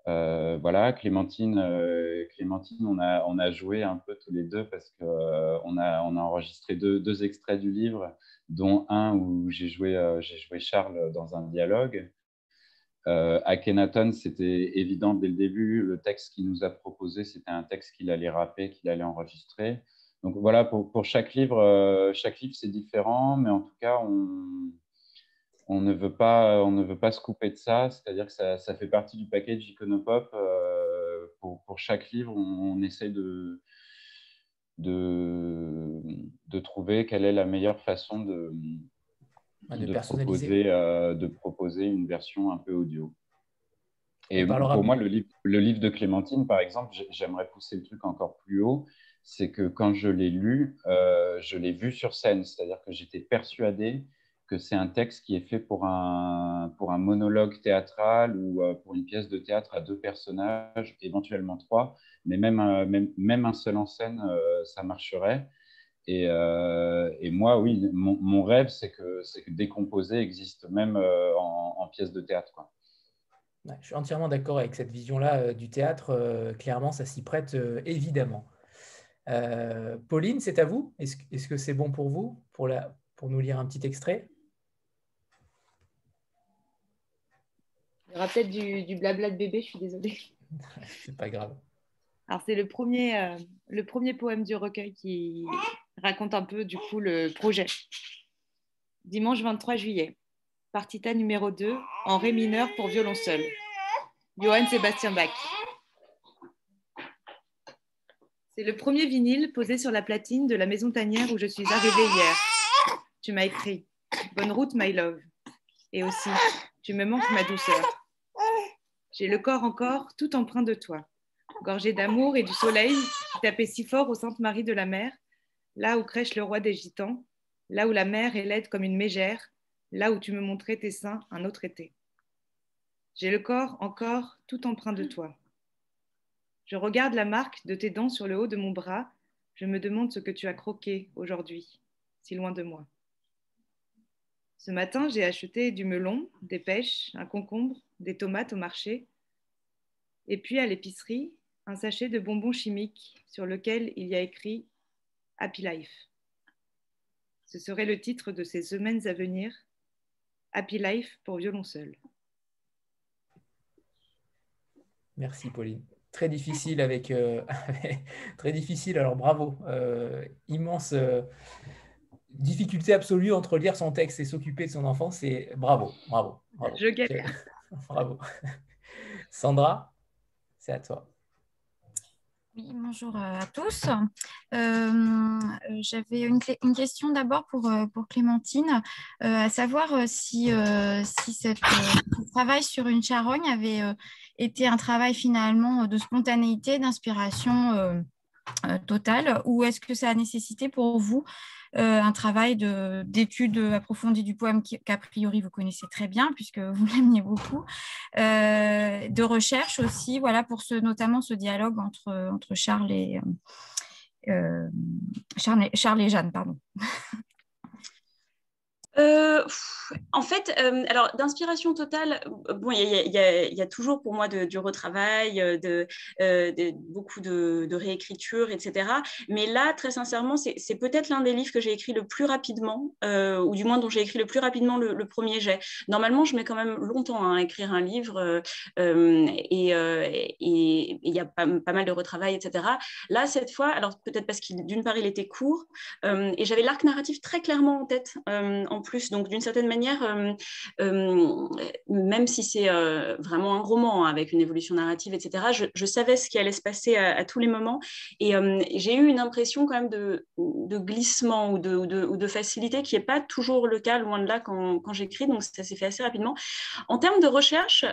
Voilà, Clémentine, on a joué un peu tous les deux parce qu'on a enregistré deux extraits du livre, dont un où j'ai joué Charles dans un dialogue. Akhenaton, c'était évident dès le début. Le texte qu'il nous a proposé, c'était un texte qu'il allait rapper, qu'il allait enregistrer. Donc voilà, pour chaque livre, c'est différent, mais en tout cas, on ne veut pas se couper de ça. C'est-à-dire que ça fait partie du package Iconopop. Pour chaque livre, on essaie de trouver quelle est la meilleure façon de proposer une version un peu audio. Et pour moi, le livre de Clémentine, par exemple, j'aimerais pousser le truc encore plus haut. C'est que quand je l'ai lu, je l'ai vu sur scène. C'est-à-dire que j'étais persuadé que c'est un texte qui est fait pour un monologue théâtral ou pour une pièce de théâtre à 2 personnages, éventuellement 3. Mais même un seul en scène, ça marcherait. Et moi, oui, mon rêve, c'est que Décomposé existe même en pièce de théâtre, quoi. Ouais, je suis entièrement d'accord avec cette vision-là du théâtre. Clairement, ça s'y prête évidemment. Pauline, c'est à vous. Est-ce que c'est bon pour vous pour nous lire un petit extrait? Il y aura peut-être du blabla de bébé, je suis désolée. C'est pas grave. Alors, c'est le premier poème du recueil qui raconte un peu, du coup, le projet. Dimanche 23 juillet. Partita numéro 2, en ré mineur pour violon seul. Johann Sebastian Bach. C'est le premier vinyle posé sur la platine de la maison tanière où je suis arrivée hier. Tu m'as écrit « Bonne route, my love ». Et aussi « Tu me manques, ma douceur ». J'ai le corps encore tout empreint de toi, gorgé d'amour et du soleil qui tapait si fort aux Saintes Maries de la mer, là où crèche le roi des Gitans, là où la mer est laide comme une mégère, là où tu me montrais tes seins un autre été. J'ai le corps encore tout empreint de toi. Je regarde la marque de tes dents sur le haut de mon bras. Je me demande ce que tu as croqué aujourd'hui, si loin de moi. Ce matin, j'ai acheté du melon, des pêches, un concombre, des tomates au marché. Et puis à l'épicerie, un sachet de bonbons chimiques sur lequel il y a écrit « Happy Life ». Ce serait le titre de ces semaines à venir. Happy Life pour violon seul. Merci Pauline. Très difficile très difficile, alors bravo. Immense difficulté absolue entre lire son texte et s'occuper de son enfant, c'est bravo. Je galère. Bravo. Sandra, c'est à toi. Oui, bonjour à tous. J'avais une question d'abord pour Clémentine, à savoir si ce travail sur une charogne avait été un travail finalement de spontanéité, d'inspiration totale, ou est-ce que ça a nécessité pour vous un travail d'étude approfondie du poème qu'a priori vous connaissez très bien puisque vous l'aimiez beaucoup, de recherche aussi, voilà, pour notamment ce dialogue entre Charles Charles et Jeanne, pardon. En fait, alors d'inspiration totale, bon, il y a toujours pour moi du retravail, beaucoup de réécriture, etc. Mais là, très sincèrement, c'est peut-être l'un des livres que j'ai écrit le plus rapidement, ou du moins dont j'ai écrit le plus rapidement le premier jet. Normalement, je mets quand même longtemps à écrire un livre, et il y a pas mal de retravail, etc. Là, cette fois, alors peut-être parce qu'il, d'une part, il était court, et j'avais l'arc narratif très clairement en tête, en plus. Donc, d'une certaine manière, même si c'est vraiment un roman avec une évolution narrative, etc., je savais ce qui allait se passer à tous les moments. Et j'ai eu une impression quand même de glissement ou de facilité qui n'est pas toujours le cas, loin de là, quand j'écris. Donc, ça s'est fait assez rapidement. En termes de recherche,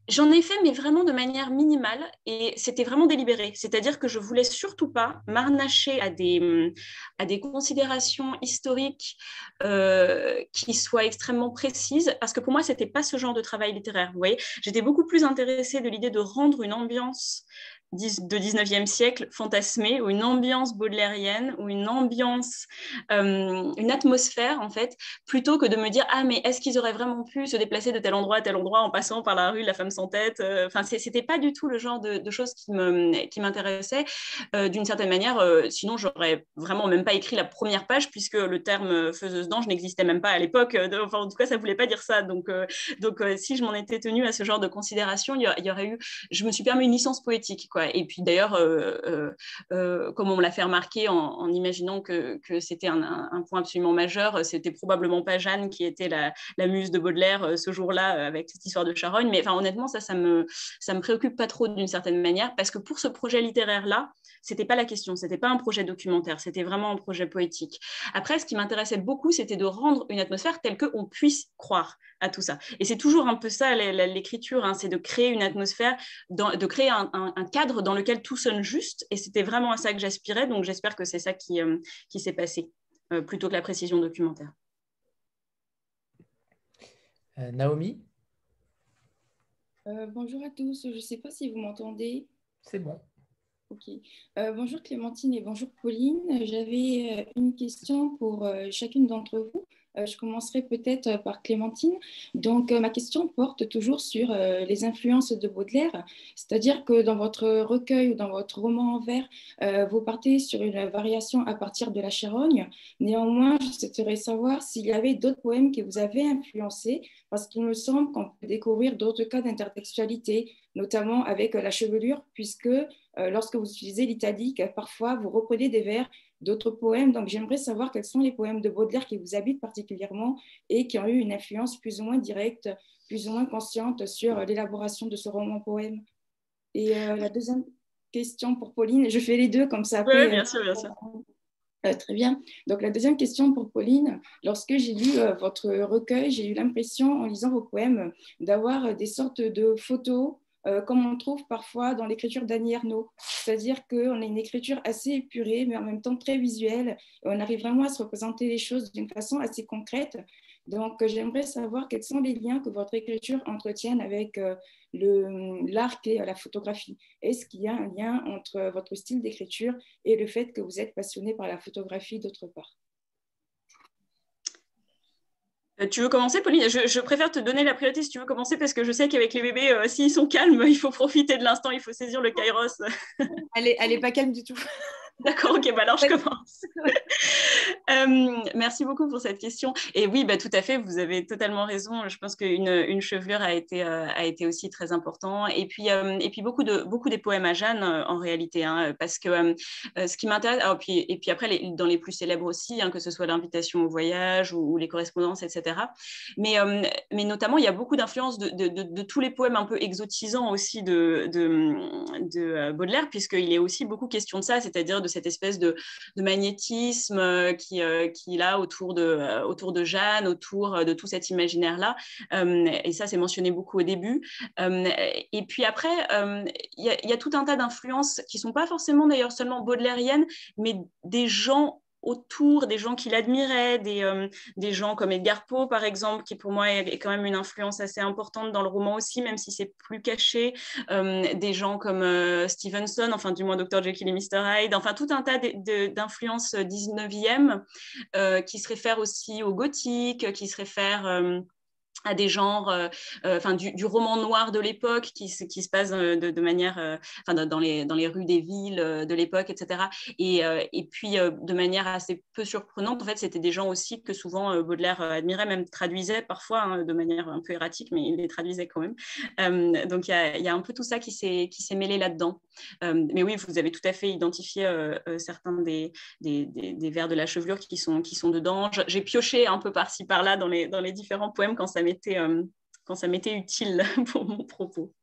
j'en ai fait, mais vraiment de manière minimale, et c'était vraiment délibéré. C'est-à-dire que je ne voulais surtout pas m'arnacher à des considérations historiques qui soient extrêmement précises, parce que pour moi, ce n'était pas ce genre de travail littéraire. Vous voyez, j'étais beaucoup plus intéressée de l'idée de rendre une ambiance de 19e siècle fantasmée, ou une ambiance baudelairienne, ou une ambiance, une atmosphère, en fait, plutôt que de me dire, ah, mais est-ce qu'ils auraient vraiment pu se déplacer de tel endroit à tel endroit en passant par la rue de la femme sans tête? Enfin, c'était pas du tout le genre de choses qui m'intéressaient, d'une certaine manière. Sinon, j'aurais vraiment même pas écrit la première page, puisque le terme faiseuse d'ange n'existait même pas à l'époque. Enfin, en tout cas, ça voulait pas dire ça. Donc, si je m'en étais tenue à ce genre de considération, il y aurait eu... Je me suis permis une licence poétique, quoi. Et puis d'ailleurs, comme on me l'a fait remarquer en imaginant que c'était un point absolument majeur, c'était probablement pas Jeanne qui était la muse de Baudelaire ce jour-là avec cette histoire de charogne. Mais enfin, honnêtement, ça me préoccupe pas trop d'une certaine manière, parce que pour ce projet littéraire-là, c'était pas la question, c'était pas un projet documentaire, c'était vraiment un projet poétique. Après, ce qui m'intéressait beaucoup, c'était de rendre une atmosphère telle qu'on puisse croire à tout ça. Et c'est toujours un peu ça l'écriture, hein, c'est de créer une atmosphère, de créer un cadre dans lequel tout sonne juste. Et c'était vraiment à ça que j'aspirais. Donc j'espère que c'est ça qui s'est passé, plutôt que la précision documentaire. Naomi? Bonjour à tous, je ne sais pas si vous m'entendez. C'est bon. Ok. Bonjour Clémentine et bonjour Pauline. J'avais une question pour chacune d'entre vous. Je commencerai peut-être par Clémentine. Donc, ma question porte toujours sur les influences de Baudelaire, c'est-à-dire que dans votre recueil ou dans votre roman en vers, vous partez sur une variation à partir de la charogne. Néanmoins, je souhaiterais savoir s'il y avait d'autres poèmes qui vous avaient influencé, parce qu'il me semble qu'on peut découvrir d'autres cas d'intertextualité, notamment avec la chevelure, puisque lorsque vous utilisez l'italique, parfois vous reprenez des vers d'autres poèmes. Donc, j'aimerais savoir quels sont les poèmes de Baudelaire qui vous habitent particulièrement et qui ont eu une influence plus ou moins directe, plus ou moins consciente sur l'élaboration de ce roman-poème. Et la deuxième question pour Pauline, je fais les deux comme ça. Oui, bien sûr, bien sûr. Très bien. Donc, la deuxième question pour Pauline. Lorsque j'ai lu votre recueil, j'ai eu l'impression, en lisant vos poèmes, d'avoir des sortes de photos comme on trouve parfois dans l'écriture d'Annie Ernaux. C'est-à-dire qu'on a une écriture assez épurée, mais en même temps très visuelle. Et on arrive vraiment à se représenter les choses d'une façon assez concrète. Donc, j'aimerais savoir quels sont les liens que votre écriture entretienne avec l'art et la photographie. Est-ce qu'il y a un lien entre votre style d'écriture et le fait que vous êtes passionné par la photographie d'autre part? Tu veux commencer, Pauline? Je préfère te donner la priorité si tu veux commencer, parce que je sais qu'avec les bébés, s'ils sont calmes, il faut profiter de l'instant, il faut saisir le kairos. Elle est pas calme du tout. D'accord, ok, bah alors je commence. Merci beaucoup pour cette question. Et oui, bah, tout à fait, vous avez totalement raison. Je pense qu'une chevelure a été aussi très important. Et puis beaucoup des poèmes à Jeanne, en réalité, hein, parce que ce qui m'intéresse, et puis après, dans les plus célèbres aussi, hein, que ce soit l'invitation au voyage ou les correspondances, etc. Mais notamment, il y a beaucoup d'influence de tous les poèmes un peu exotisants aussi de Baudelaire, puisqu'il est aussi beaucoup question de ça, c'est-à-dire de cette espèce de magnétisme qu'il a autour de Jeanne, autour de tout cet imaginaire-là. Et ça, c'est mentionné beaucoup au début. Et puis après, il y a tout un tas d'influences qui ne sont pas forcément d'ailleurs seulement baudelairiennes, mais des gens autour, des gens qu'il admirait, des gens comme Edgar Poe, par exemple, qui pour moi est quand même une influence assez importante dans le roman aussi, même si c'est plus caché, des gens comme Stevenson, enfin du moins Dr. Jekyll et Mr. Hyde, enfin tout un tas d'influences 19e qui se réfèrent aussi au gothique, qui se réfèrent à des genres, enfin du roman noir de l'époque qui se passe de manière, enfin dans les rues des villes de l'époque, etc. Et puis de manière assez peu surprenante, en fait, c'était des gens aussi que souvent Baudelaire admirait, même traduisait parfois de manière un peu erratique, mais il les traduisait quand même. Donc il y a un peu tout ça qui s'est mêlé là-dedans. Mais oui, vous avez tout à fait identifié certains des vers de la chevelure qui sont dedans. J'ai pioché un peu par-ci par-là dans les différents poèmes quand ça m'était utile pour mon propos.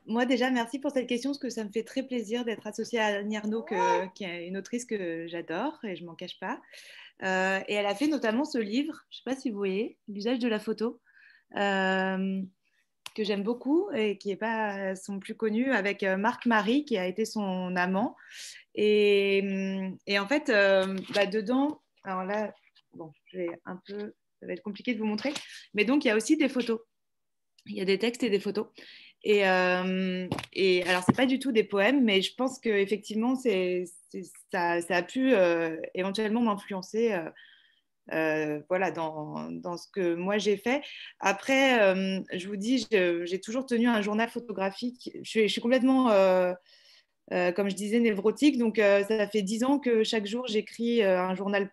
Moi déjà, merci pour cette question, parce que ça me fait très plaisir d'être associée à Annie Ernaux, qui est une autrice que j'adore et je ne m'en cache pas. Et elle a fait notamment ce livre, je ne sais pas si vous voyez, L'usage de la photo, que j'aime beaucoup et qui n'est pas son plus connu, avec Marc Marie, qui a été son amant. Et en fait, dedans, alors là, bon, ça va être compliqué de vous montrer, mais donc il y a aussi des photos. Il y a des textes et des photos. Et alors, c'est pas du tout des poèmes, mais je pense qu'effectivement, ça a pu éventuellement m'influencer voilà, dans ce que moi j'ai fait. Après, je vous dis, j'ai toujours tenu un journal photographique. Je suis complètement, comme je disais, névrotique. Donc, ça fait 10 ans que chaque jour, j'écris un journal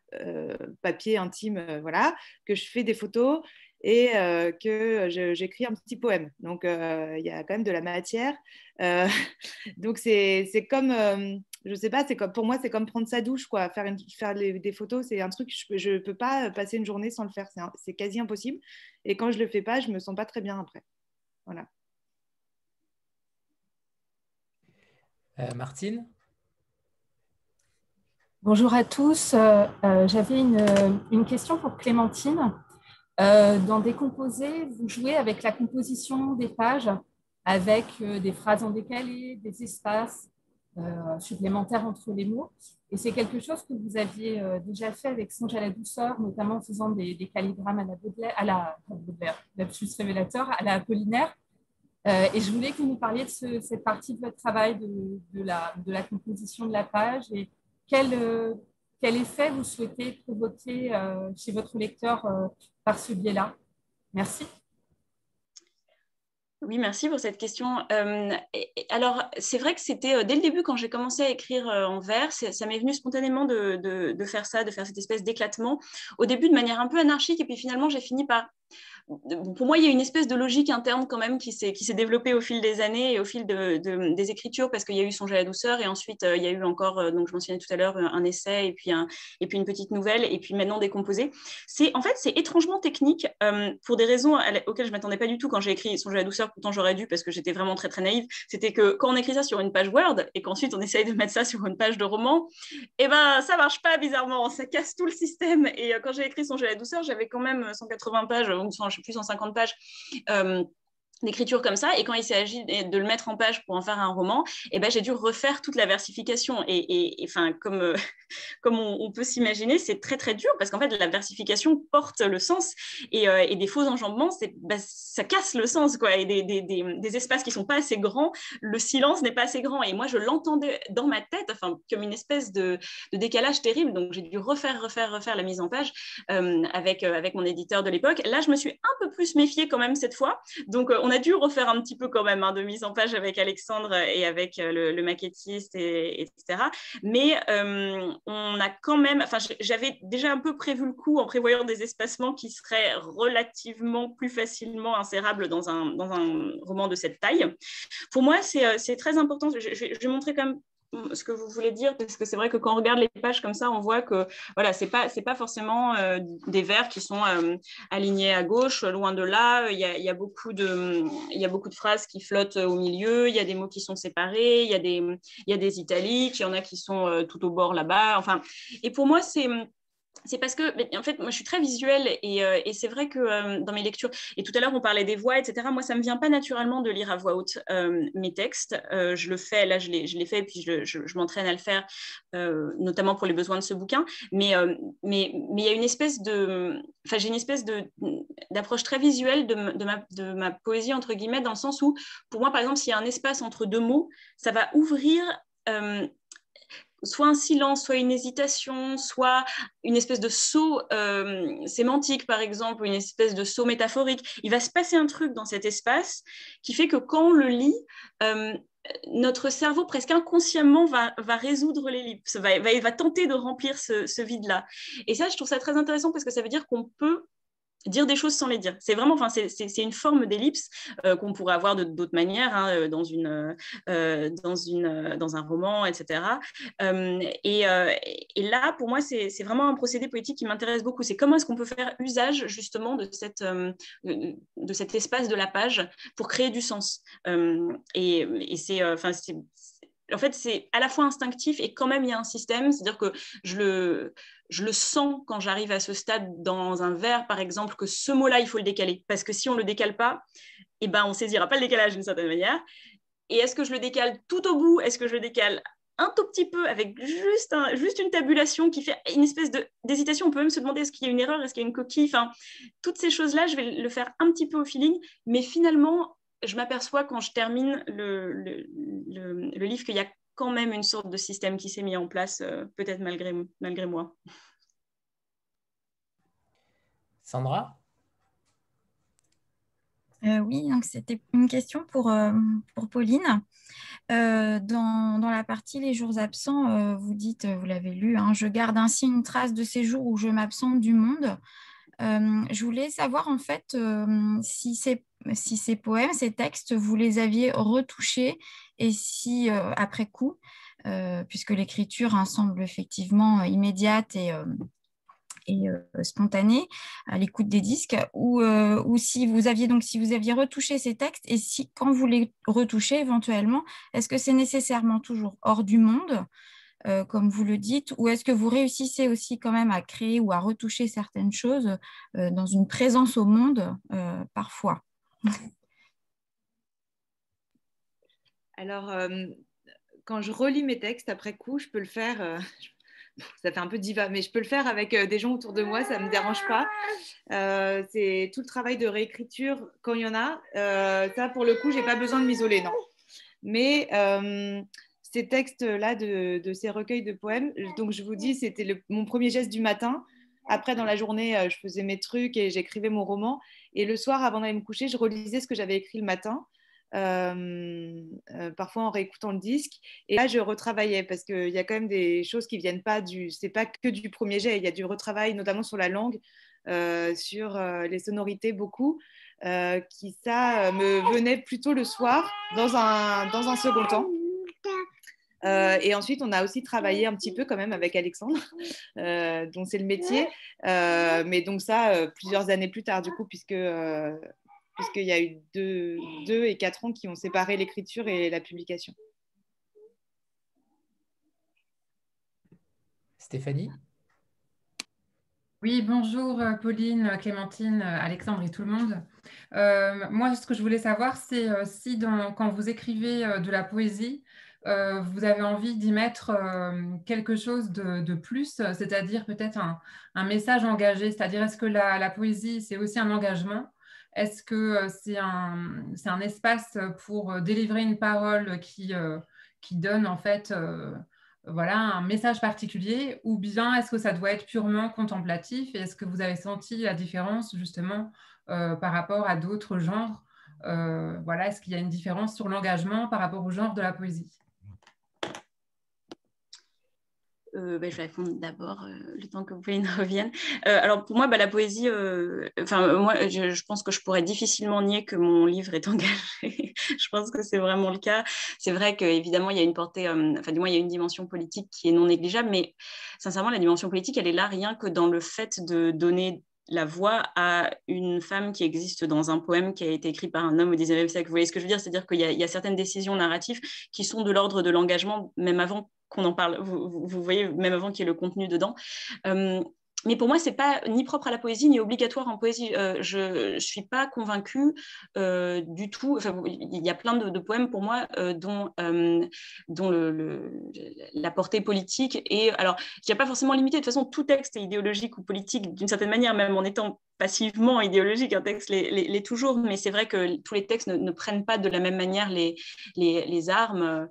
papier intime, voilà, que je fais des photos et que j'écris un petit poème. Donc, il y a quand même de la matière. Donc, c'est comme, je sais pas, pour moi, c'est comme prendre sa douche, quoi. Faire des photos, c'est un truc, je ne peux pas passer une journée sans le faire. C'est quasi impossible. Et quand je ne le fais pas, je ne me sens pas très bien après. Voilà. Martine? Bonjour à tous. J'avais une question pour Clémentine. Dans Décomposé, vous jouez avec la composition des pages, avec des phrases en décalé, des espaces supplémentaires entre les mots. Et c'est quelque chose que vous aviez déjà fait avec Songe à la douceur, notamment en faisant des calligrammes à la Baudelaire, lapsus révélateur, à la Apollinaire. Et je voulais que vous nous parliez de cette partie de votre travail de la composition de la page et quel effet vous souhaitez provoquer chez votre lecteur par ce biais-là. Merci. Oui, merci pour cette question. Alors, c'est vrai que c'était dès le début, quand j'ai commencé à écrire en vers, ça m'est venu spontanément de faire ça, de faire cette espèce d'éclatement. Au début, de manière un peu anarchique, et puis finalement, j'ai fini par... Pour moi, il y a une espèce de logique interne quand même qui s'est développée au fil des années et au fil des écritures, parce qu'il y a eu Songe à la douceur, et ensuite, il y a eu encore, donc je mentionnais tout à l'heure, un essai, et puis une petite nouvelle, et puis maintenant Décomposé. En fait, c'est étrangement technique, pour des raisons auxquelles je ne m'attendais pas du tout quand j'ai écrit Songe à la douceur, pourtant j'aurais dû, parce que j'étais vraiment très, très naïve. C'était que quand on écrit ça sur une page Word, et qu'ensuite on essaye de mettre ça sur une page de roman, eh ben, ça ne marche pas, bizarrement, ça casse tout le système. Et quand j'ai écrit Songe à la douceur, j'avais quand même 180 pages, ou je ne sais plus, 150 pages d'écriture comme ça, et quand il s'agit de le mettre en page pour en faire un roman, eh ben, j'ai dû refaire toute la versification, et enfin, comme on peut s'imaginer, c'est très très dur, parce qu'en fait la versification porte le sens, et des faux enjambements, ça casse le sens, quoi, et des espaces qui sont pas assez grands, le silence n'est pas assez grand, et moi je l'entendais dans ma tête, enfin, comme une espèce de décalage terrible, donc j'ai dû refaire la mise en page avec mon éditeur de l'époque. Là, je me suis un peu plus méfiée quand même cette fois, donc on a dû refaire un petit peu quand même de mise en page avec Alexandre et avec le maquettiste, etc. Mais on a quand même, enfin, j'avais déjà un peu prévu le coup en prévoyant des espacements qui seraient relativement plus facilement insérables dans un roman de cette taille. Pour moi, c'est très important. Je vais montrer quand même ce que vous voulez dire, parce que c'est vrai que quand on regarde les pages comme ça, on voit que voilà, c'est pas forcément des vers qui sont alignés à gauche, loin de là. Il y a beaucoup de phrases qui flottent au milieu, il y a des mots qui sont séparés, il y a des italiques, il y en a qui sont tout au bord là-bas. Enfin, et pour moi, c'est parce que, en fait, moi, je suis très visuelle et c'est vrai que dans mes lectures, et tout à l'heure, on parlait des voix, etc., moi, ça ne me vient pas naturellement de lire à voix haute mes textes. Je le fais, là, je l'ai fait, et puis je m'entraîne à le faire, notamment pour les besoins de ce bouquin. Mais il y a une espèce de... Enfin, j'ai une espèce d'approche très visuelle de ma poésie, entre guillemets, dans le sens où, pour moi, par exemple, s'il y a un espace entre deux mots, ça va ouvrir... soit un silence, soit une hésitation, soit une espèce de saut sémantique, par exemple, ou une espèce de saut métaphorique. Il va se passer un truc dans cet espace qui fait que quand on le lit, notre cerveau, presque inconsciemment, va résoudre l'ellipse, va tenter de remplir ce vide-là. Et ça, je trouve ça très intéressant parce que ça veut dire qu'on peut dire des choses sans les dire. C'est vraiment, enfin, c'est une forme d'ellipse qu'on pourrait avoir d'autres manières, hein, dans un roman, etc. Et là, pour moi, c'est vraiment un procédé poétique qui m'intéresse beaucoup. C'est comment est-ce qu'on peut faire usage justement de cet espace de la page pour créer du sens. Et c'est, enfin, en fait, c'est à la fois instinctif et quand même il y a un système, c'est-à-dire que je le sens quand j'arrive à ce stade dans un vers, par exemple, que ce mot-là, il faut le décaler. Parce que si on ne le décale pas, eh ben, on ne saisira pas le décalage d'une certaine manière. Et est-ce que je le décale tout au bout? Est-ce que je le décale un tout petit peu avec juste une tabulation qui fait une espèce d'hésitation? On peut même se demander est-ce qu'il y a une erreur, est-ce qu'il y a une coquille? Enfin, toutes ces choses-là, je vais le faire un petit peu au feeling. Mais finalement, je m'aperçois quand je termine le livre qu'il y a quand même une sorte de système qui s'est mis en place, peut-être malgré moi. Sandra? Oui, donc c'était une question pour Pauline. Dans la partie Les jours absents, vous dites, vous l'avez lu, hein, je garde ainsi une trace de ces jours où je m'absente du monde. Je voulais savoir en fait si ces poèmes, ces textes, vous les aviez retouchés et si après coup, puisque l'écriture semble effectivement immédiate et spontanée à l'écoute des disques, ou si vous aviez retouché ces textes et si quand vous les retouchez éventuellement, est-ce que c'est nécessairement toujours hors du monde comme vous le dites, ou est-ce que vous réussissez aussi quand même à créer ou à retoucher certaines choses dans une présence au monde parfois? Alors, quand je relis mes textes après coup, je peux le faire, ça fait un peu diva, mais je peux le faire avec des gens autour de moi, ça ne me dérange pas. C'est tout le travail de réécriture quand il y en a. Ça, pour le coup, je n'ai pas besoin de m'isoler, non. Mais ces textes-là de ces recueils de poèmes, donc je vous dis, c'était mon premier geste du matin. Après, dans la journée, je faisais mes trucs et j'écrivais mon roman. Et le soir, avant d'aller me coucher, je relisais ce que j'avais écrit le matin. Parfois en réécoutant le disque, et là je retravaillais parce qu'il y a quand même des choses qui viennent pas c'est pas que du premier jet, il y a du retravail notamment sur la langue, sur les sonorités beaucoup, qui ça me venait plutôt le soir dans un second temps. Et ensuite, on a aussi travaillé un petit peu quand même avec Alexandre, dont c'est le métier, mais donc ça, plusieurs années plus tard du coup, puisqu'il y a eu 2 et 4 ans qui ont séparé l'écriture et la publication. Stéphanie? Oui, bonjour Pauline, Clémentine, Alexandre et tout le monde. Moi, ce que je voulais savoir, c'est si quand vous écrivez de la poésie, vous avez envie d'y mettre quelque chose de plus, c'est-à-dire peut-être un message engagé, c'est-à-dire est-ce que la poésie, c'est aussi un engagement? Est-ce que c'est un espace pour délivrer une parole qui donne en fait voilà, un message particulier, ou bien est-ce que ça doit être purement contemplatif et est-ce que vous avez senti la différence justement par rapport à d'autres genres voilà, est-ce qu'il y a une différence sur l'engagement par rapport au genre de la poésie? Je vais répondre d'abord le temps que Pauline revienne. Alors pour moi, la poésie, moi, je pense que je pourrais difficilement nier que mon livre est engagé. Je pense que c'est vraiment le cas. C'est vrai qu'évidemment, il y a une portée, du moins, il y a une dimension politique qui est non négligeable, mais sincèrement, la dimension politique, elle est là rien que dans le fait de donner la voix à une femme qui existe dans un poème qui a été écrit par un homme au XIXe siècle. Vous voyez ce que je veux dire? C'est-à-dire qu'il y a certaines décisions narratives qui sont de l'ordre de l'engagement, même avant qu'on en parle. Vous voyez, même avant qu'il y ait le contenu dedans. Mais pour moi, c'est pas ni propre à la poésie, ni obligatoire en poésie. Je ne suis pas convaincue du tout. Enfin, il y a plein de poèmes pour moi dont la portée politique est... Alors, je n'ai pas forcément limité. De toute façon, tout texte est idéologique ou politique d'une certaine manière, même en étant passivement idéologique. Un texte l'est toujours, mais c'est vrai que tous les textes ne prennent pas de la même manière les armes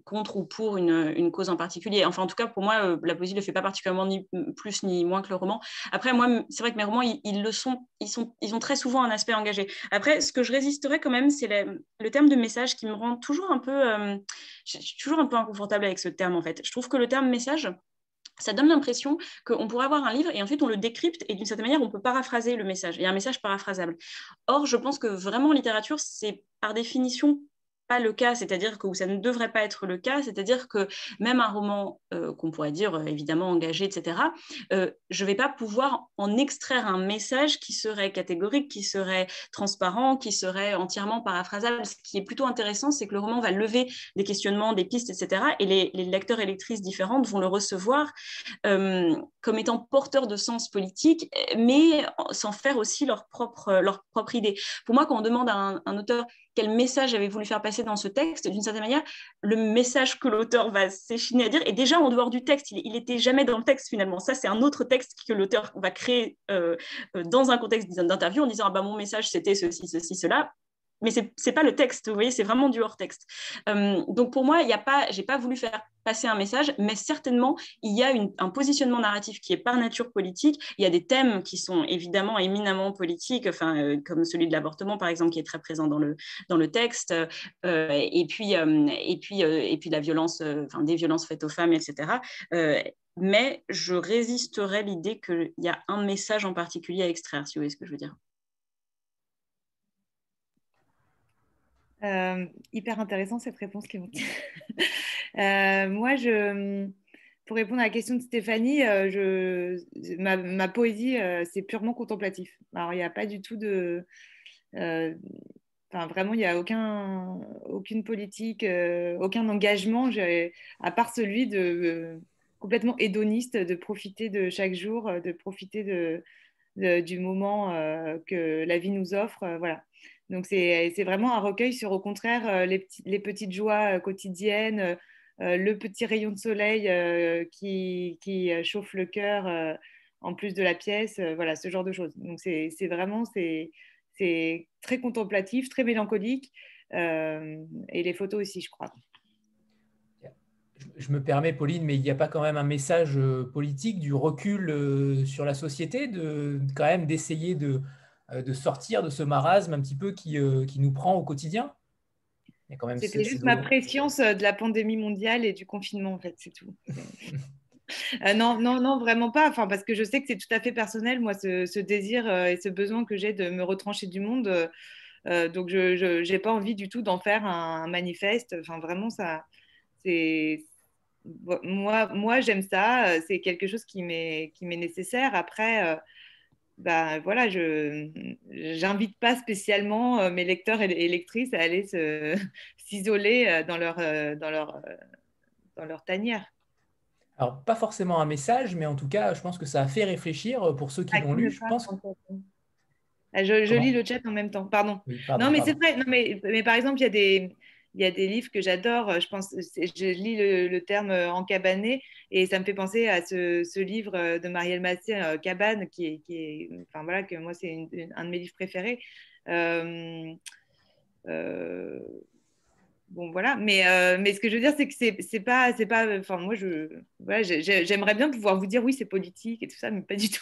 contre ou pour une cause en particulier. Enfin, en tout cas, pour moi, la poésie ne le fait pas particulièrement ni plus ni moins que le roman. Après, moi, c'est vrai que mes romans, ils ont très souvent un aspect engagé. Après, ce que je résisterais quand même, c'est le terme de message qui me rend toujours un peu... je suis toujours un peu inconfortable avec ce terme, en fait. Je trouve que le terme message, ça donne l'impression qu'on pourrait avoir un livre et ensuite on le décrypte et d'une certaine manière on peut paraphraser le message. Il y a un message paraphrasable. Or, je pense que vraiment en littérature, c'est par définition pas le cas, c'est-à-dire que ça ne devrait pas être le cas, c'est-à-dire que même un roman qu'on pourrait dire évidemment engagé, etc., je ne vais pas pouvoir en extraire un message qui serait catégorique, qui serait transparent, qui serait entièrement paraphrasable. Ce qui est plutôt intéressant, c'est que le roman va lever des questionnements, des pistes, etc., et les lecteurs et lectrices différentes vont le recevoir comme étant porteur de sens politique, mais sans faire aussi leur propre idée. Pour moi, quand on demande à un auteur quel message avait voulu faire passer dans ce texte, d'une certaine manière, le message que l'auteur va s'échiner à dire est déjà en dehors du texte. Il n'était jamais dans le texte, finalement. Ça, c'est un autre texte que l'auteur va créer dans un contexte d'interview en disant « Ah bah, mon message, c'était ceci, ceci, cela ». Mais ce n'est pas le texte, vous voyez, c'est vraiment du hors-texte. Donc pour moi, je n'ai pas voulu faire passer un message, mais certainement, il y a un positionnement narratif qui est par nature politique. Il y a des thèmes qui sont évidemment éminemment politiques, comme celui de l'avortement, par exemple, qui est très présent dans le texte, et puis la violence, des violences faites aux femmes, etc. Mais je résisterai à l'idée qu'il y a un message en particulier à extraire, si vous voyez ce que je veux dire. Hyper intéressant cette réponse, Clémentine. Moi, pour répondre à la question de Stéphanie, ma poésie, c'est purement contemplatif. Alors, il n'y a pas du tout de... vraiment, il n'y a aucune politique, aucun engagement, à part celui de complètement hédoniste, de profiter de chaque jour, de profiter du moment que la vie nous offre. Voilà. Donc, c'est vraiment un recueil sur, au contraire, les petites joies quotidiennes, le petit rayon de soleil qui chauffe le cœur en plus de la pièce, voilà, ce genre de choses. Donc, c'est très contemplatif, très mélancolique, et les photos aussi, je crois. Je me permets, Pauline, mais il n'y a pas quand même un message politique du recul sur la société, quand même d'essayer de sortir de ce marasme un petit peu qui nous prend au quotidien? C'était juste ma prescience de la pandémie mondiale et du confinement, en fait, c'est tout. Non, vraiment pas. Enfin, parce que je sais que c'est tout à fait personnel, moi, ce désir et ce besoin que j'ai de me retrancher du monde. Donc, je n'ai pas envie du tout d'en faire un manifeste. Enfin, vraiment, ça, c'est moi, j'aime ça. C'est quelque chose qui m'est nécessaire. Après, voilà, j'invite pas spécialement mes lecteurs et lectrices à aller s'isoler dans leur tanière. Alors, pas forcément un message, mais en tout cas, je pense que ça a fait réfléchir pour ceux qui l'ont lu. Je pense. Je lis le chat en même temps, pardon. Oui, pardon, non, mais pardon. c'est vrai. Non, mais par exemple, il y a des livres que j'adore. Je lis le terme encabané et ça me fait penser à ce livre de Marielle Massé, Cabane, enfin voilà, que moi c'est un de mes livres préférés. Bon voilà, mais ce que je veux dire, c'est que c'est pas, enfin moi voilà, j'aimerais bien pouvoir vous dire oui, c'est politique et tout ça, mais pas du tout.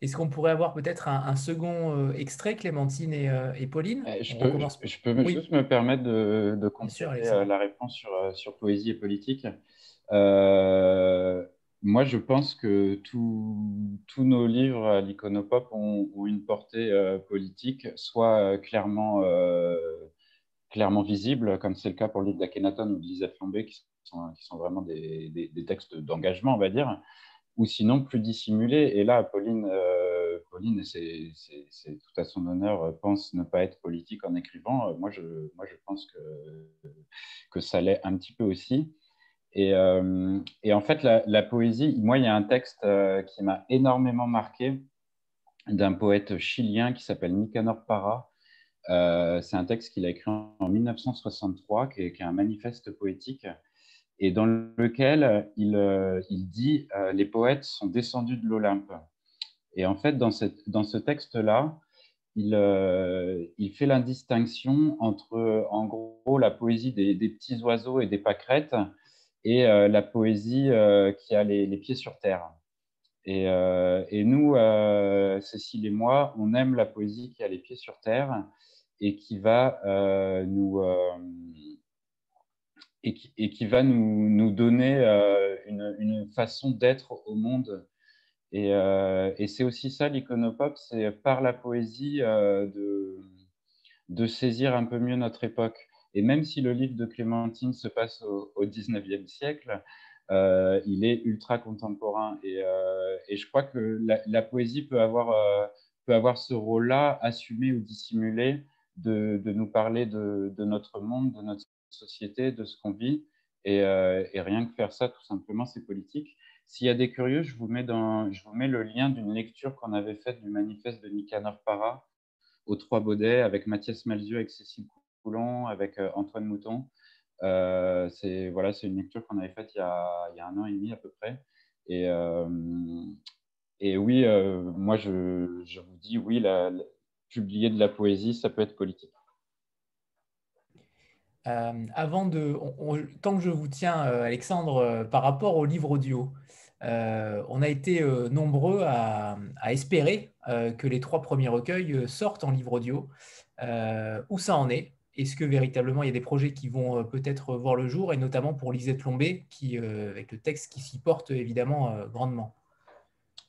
Est-ce qu'on pourrait avoir peut-être un second extrait, Clémentine et Pauline? Je peux Oui. juste me permettre de compléter la réponse sur poésie et politique. Moi, je pense que tous nos livres à l'Iconopop ont une portée politique, soit clairement visible, comme c'est le cas pour le livre d'Akhenaton ou de Lisa Flambé, qui sont vraiment des textes d'engagement, on va dire, ou sinon plus dissimulés. Et là, Pauline, c'est tout à son honneur, pense ne pas être politique en écrivant. Moi, je pense que ça l'est un petit peu aussi. Et en fait, la poésie, moi, il y a un texte qui m'a énormément marqué d'un poète chilien qui s'appelle Nicanor Parra. C'est un texte qu'il a écrit en 1963, qui est un manifeste poétique, et dans lequel il dit les poètes sont descendus de l'Olympe. Et en fait, dans ce texte-là, il fait l'indistinction entre, en gros, la poésie des petits oiseaux et des pâquerettes et la poésie qui a les pieds sur terre. Et nous, Cécile et moi, on aime la poésie qui a les pieds sur terre et qui va nous donner une façon d'être au monde. Et c'est aussi ça l'iconopop, c'est par la poésie de saisir un peu mieux notre époque. Et même si le livre de Clémentine se passe au 19e siècle, il est ultra contemporain. Et je crois que la poésie peut avoir ce rôle-là, assumé ou dissimulé, de nous parler de notre monde, de notre société, de ce qu'on vit. Et rien que faire ça, tout simplement, c'est politique. S'il y a des curieux, je vous mets le lien d'une lecture qu'on avait faite du manifeste de Nicanor Parra aux Trois Baudets avec Mathias Malzieu, avec Cécile Coulon, avec Antoine Mouton. C'est une lecture qu'on avait faite il y a 1 an et demi à peu près. Et oui, moi, je vous dis, oui, publier de la poésie, ça peut être politique. Tant que je vous tiens, Alexandre, par rapport au livre audio, on a été nombreux à espérer que les 3 premiers recueils sortent en livre audio. Où ça en est? Est-ce que véritablement il y a des projets qui vont peut-être voir le jour, et notamment pour Lisette Lombé, avec le texte qui s'y porte évidemment grandement?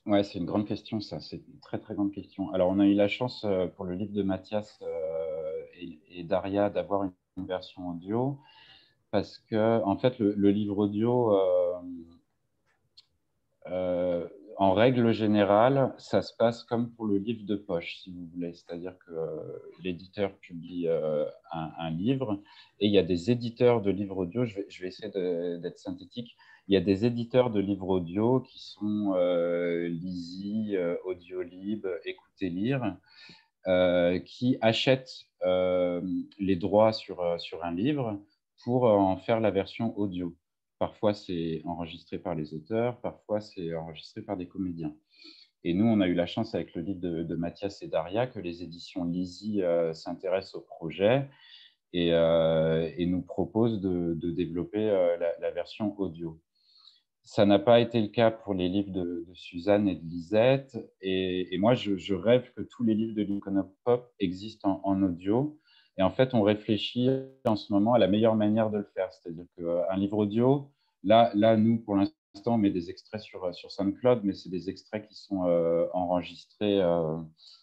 Ouais, c'est une grande question, ça. C'est une très, très grande question. Alors, on a eu la chance pour le livre de Mathias et Daria d'avoir une version audio parce que, en fait, le livre audio, en règle générale, ça se passe comme pour le livre de poche, si vous voulez. C'est-à-dire que l'éditeur publie un livre et il y a des éditeurs de livres audio. Je vais essayer d'être synthétique. Il y a des éditeurs de livres audio qui sont Lizzy, Audiolib, Écoutez Lire, qui achètent les droits sur un livre pour en faire la version audio. Parfois, c'est enregistré par les auteurs, parfois, c'est enregistré par des comédiens. Et nous, on a eu la chance avec le livre de Mathias et Daria que les éditions Lizzy s'intéressent au projet et nous proposent de développer la version audio. Ça n'a pas été le cas pour les livres de Suzanne et de Lisette. Et moi, je rêve que tous les livres de l'Iconopop existent en audio. Et en fait, on réfléchit en ce moment à la meilleure manière de le faire. C'est-à-dire qu'un livre audio, là, nous, pour l'instant, on met des extraits sur SoundCloud, mais c'est des extraits qui sont enregistrés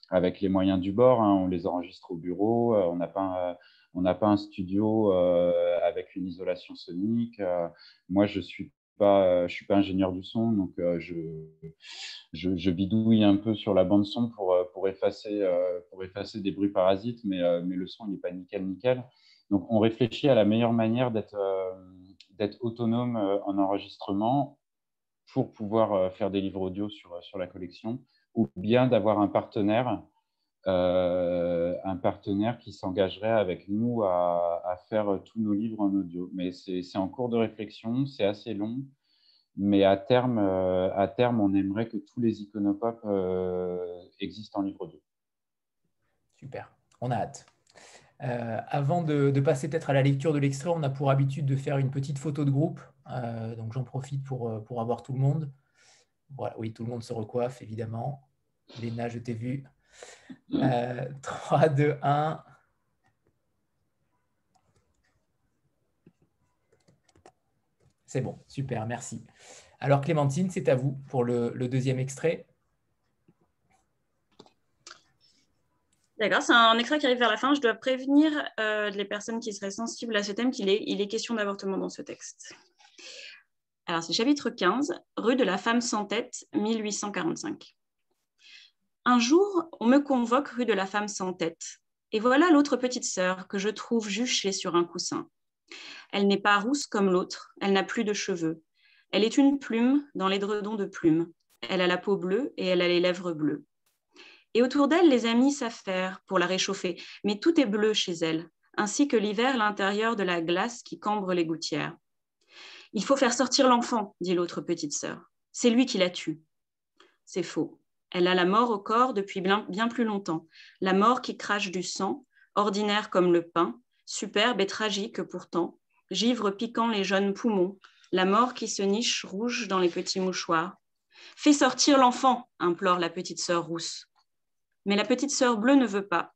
avec les moyens du bord. Hein. On les enregistre au bureau. On n'a pas un studio avec une isolation sonique. Moi, je suis pas ingénieur du son, donc je bidouille un peu sur la bande son pour effacer des bruits parasites, mais le son il n'est pas nickel. Donc on réfléchit à la meilleure manière d'être autonome en enregistrement pour pouvoir faire des livres audio sur la collection, ou bien d'avoir un partenaire qui s'engagerait avec nous à faire tous nos livres en audio. Mais c'est en cours de réflexion, c'est assez long, mais à terme, on aimerait que tous les iconopop existent en livre audio. Super, on a hâte. Avant de passer peut-être à la lecture de l'extrait, on a pour habitude de faire une petite photo de groupe. Donc j'en profite pour avoir tout le monde. Voilà, oui, tout le monde se recoiffe, évidemment. Léna, je t'ai vu. 3, 2, 1. C'est bon, super, merci. Alors Clémentine, c'est à vous pour le deuxième extrait. D'accord, c'est un extrait qui arrive vers la fin. Je dois prévenir les personnes qui seraient sensibles à ce thème qu'il est question d'avortement dans ce texte. Alors, c'est chapitre 15, rue de la femme sans tête, 1845. Un jour, on me convoque rue de la femme sans tête, et voilà l'autre petite sœur que je trouve juchée sur un coussin. Elle n'est pas rousse comme l'autre, elle n'a plus de cheveux. Elle est une plume dans l'édredon de plumes. Elle a la peau bleue et elle a les lèvres bleues. Et autour d'elle, les amis s'affairent pour la réchauffer, mais tout est bleu chez elle, ainsi que l'hiver l'intérieur de la glace qui cambre les gouttières. « Il faut faire sortir l'enfant, dit l'autre petite sœur. C'est lui qui la tue. » C'est faux. Elle a la mort au corps depuis bien plus longtemps, la mort qui crache du sang, ordinaire comme le pain, superbe et tragique pourtant, givre piquant les jeunes poumons, la mort qui se niche rouge dans les petits mouchoirs. « Fais sortir l'enfant, implore la petite sœur rousse. Mais la petite sœur bleue ne veut pas.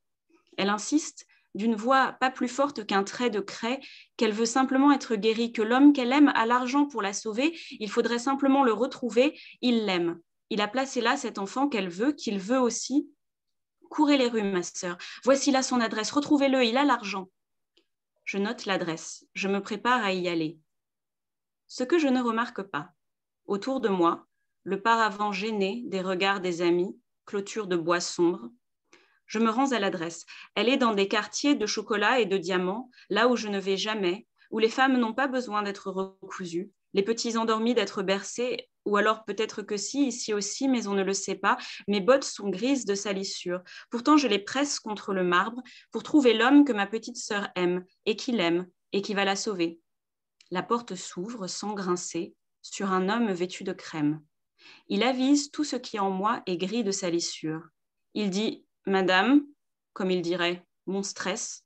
Elle insiste, d'une voix pas plus forte qu'un trait de craie, qu'elle veut simplement être guérie, que l'homme qu'elle aime a l'argent pour la sauver, il faudrait simplement le retrouver, il l'aime. Il a placé là cet enfant qu'elle veut, qu'il veut aussi. Courez les rues, ma sœur. Voici là son adresse. Retrouvez-le, il a l'argent. Je note l'adresse. Je me prépare à y aller. Ce que je ne remarque pas. Autour de moi, le paravent gêné des regards des amis, clôture de bois sombre. Je me rends à l'adresse. Elle est dans des quartiers de chocolat et de diamants, là où je ne vais jamais, où les femmes n'ont pas besoin d'être recousues, les petits endormis d'être bercés, ou alors peut-être que si, ici aussi, mais on ne le sait pas. Mes bottes sont grises de salissure. Pourtant, je les presse contre le marbre pour trouver l'homme que ma petite sœur aime, et qui l'aime, et qui va la sauver. La porte s'ouvre sans grincer sur un homme vêtu de crème. Il avise tout ce qui en moi est gris de salissure. Il dit « Madame », comme il dirait « mon stress ».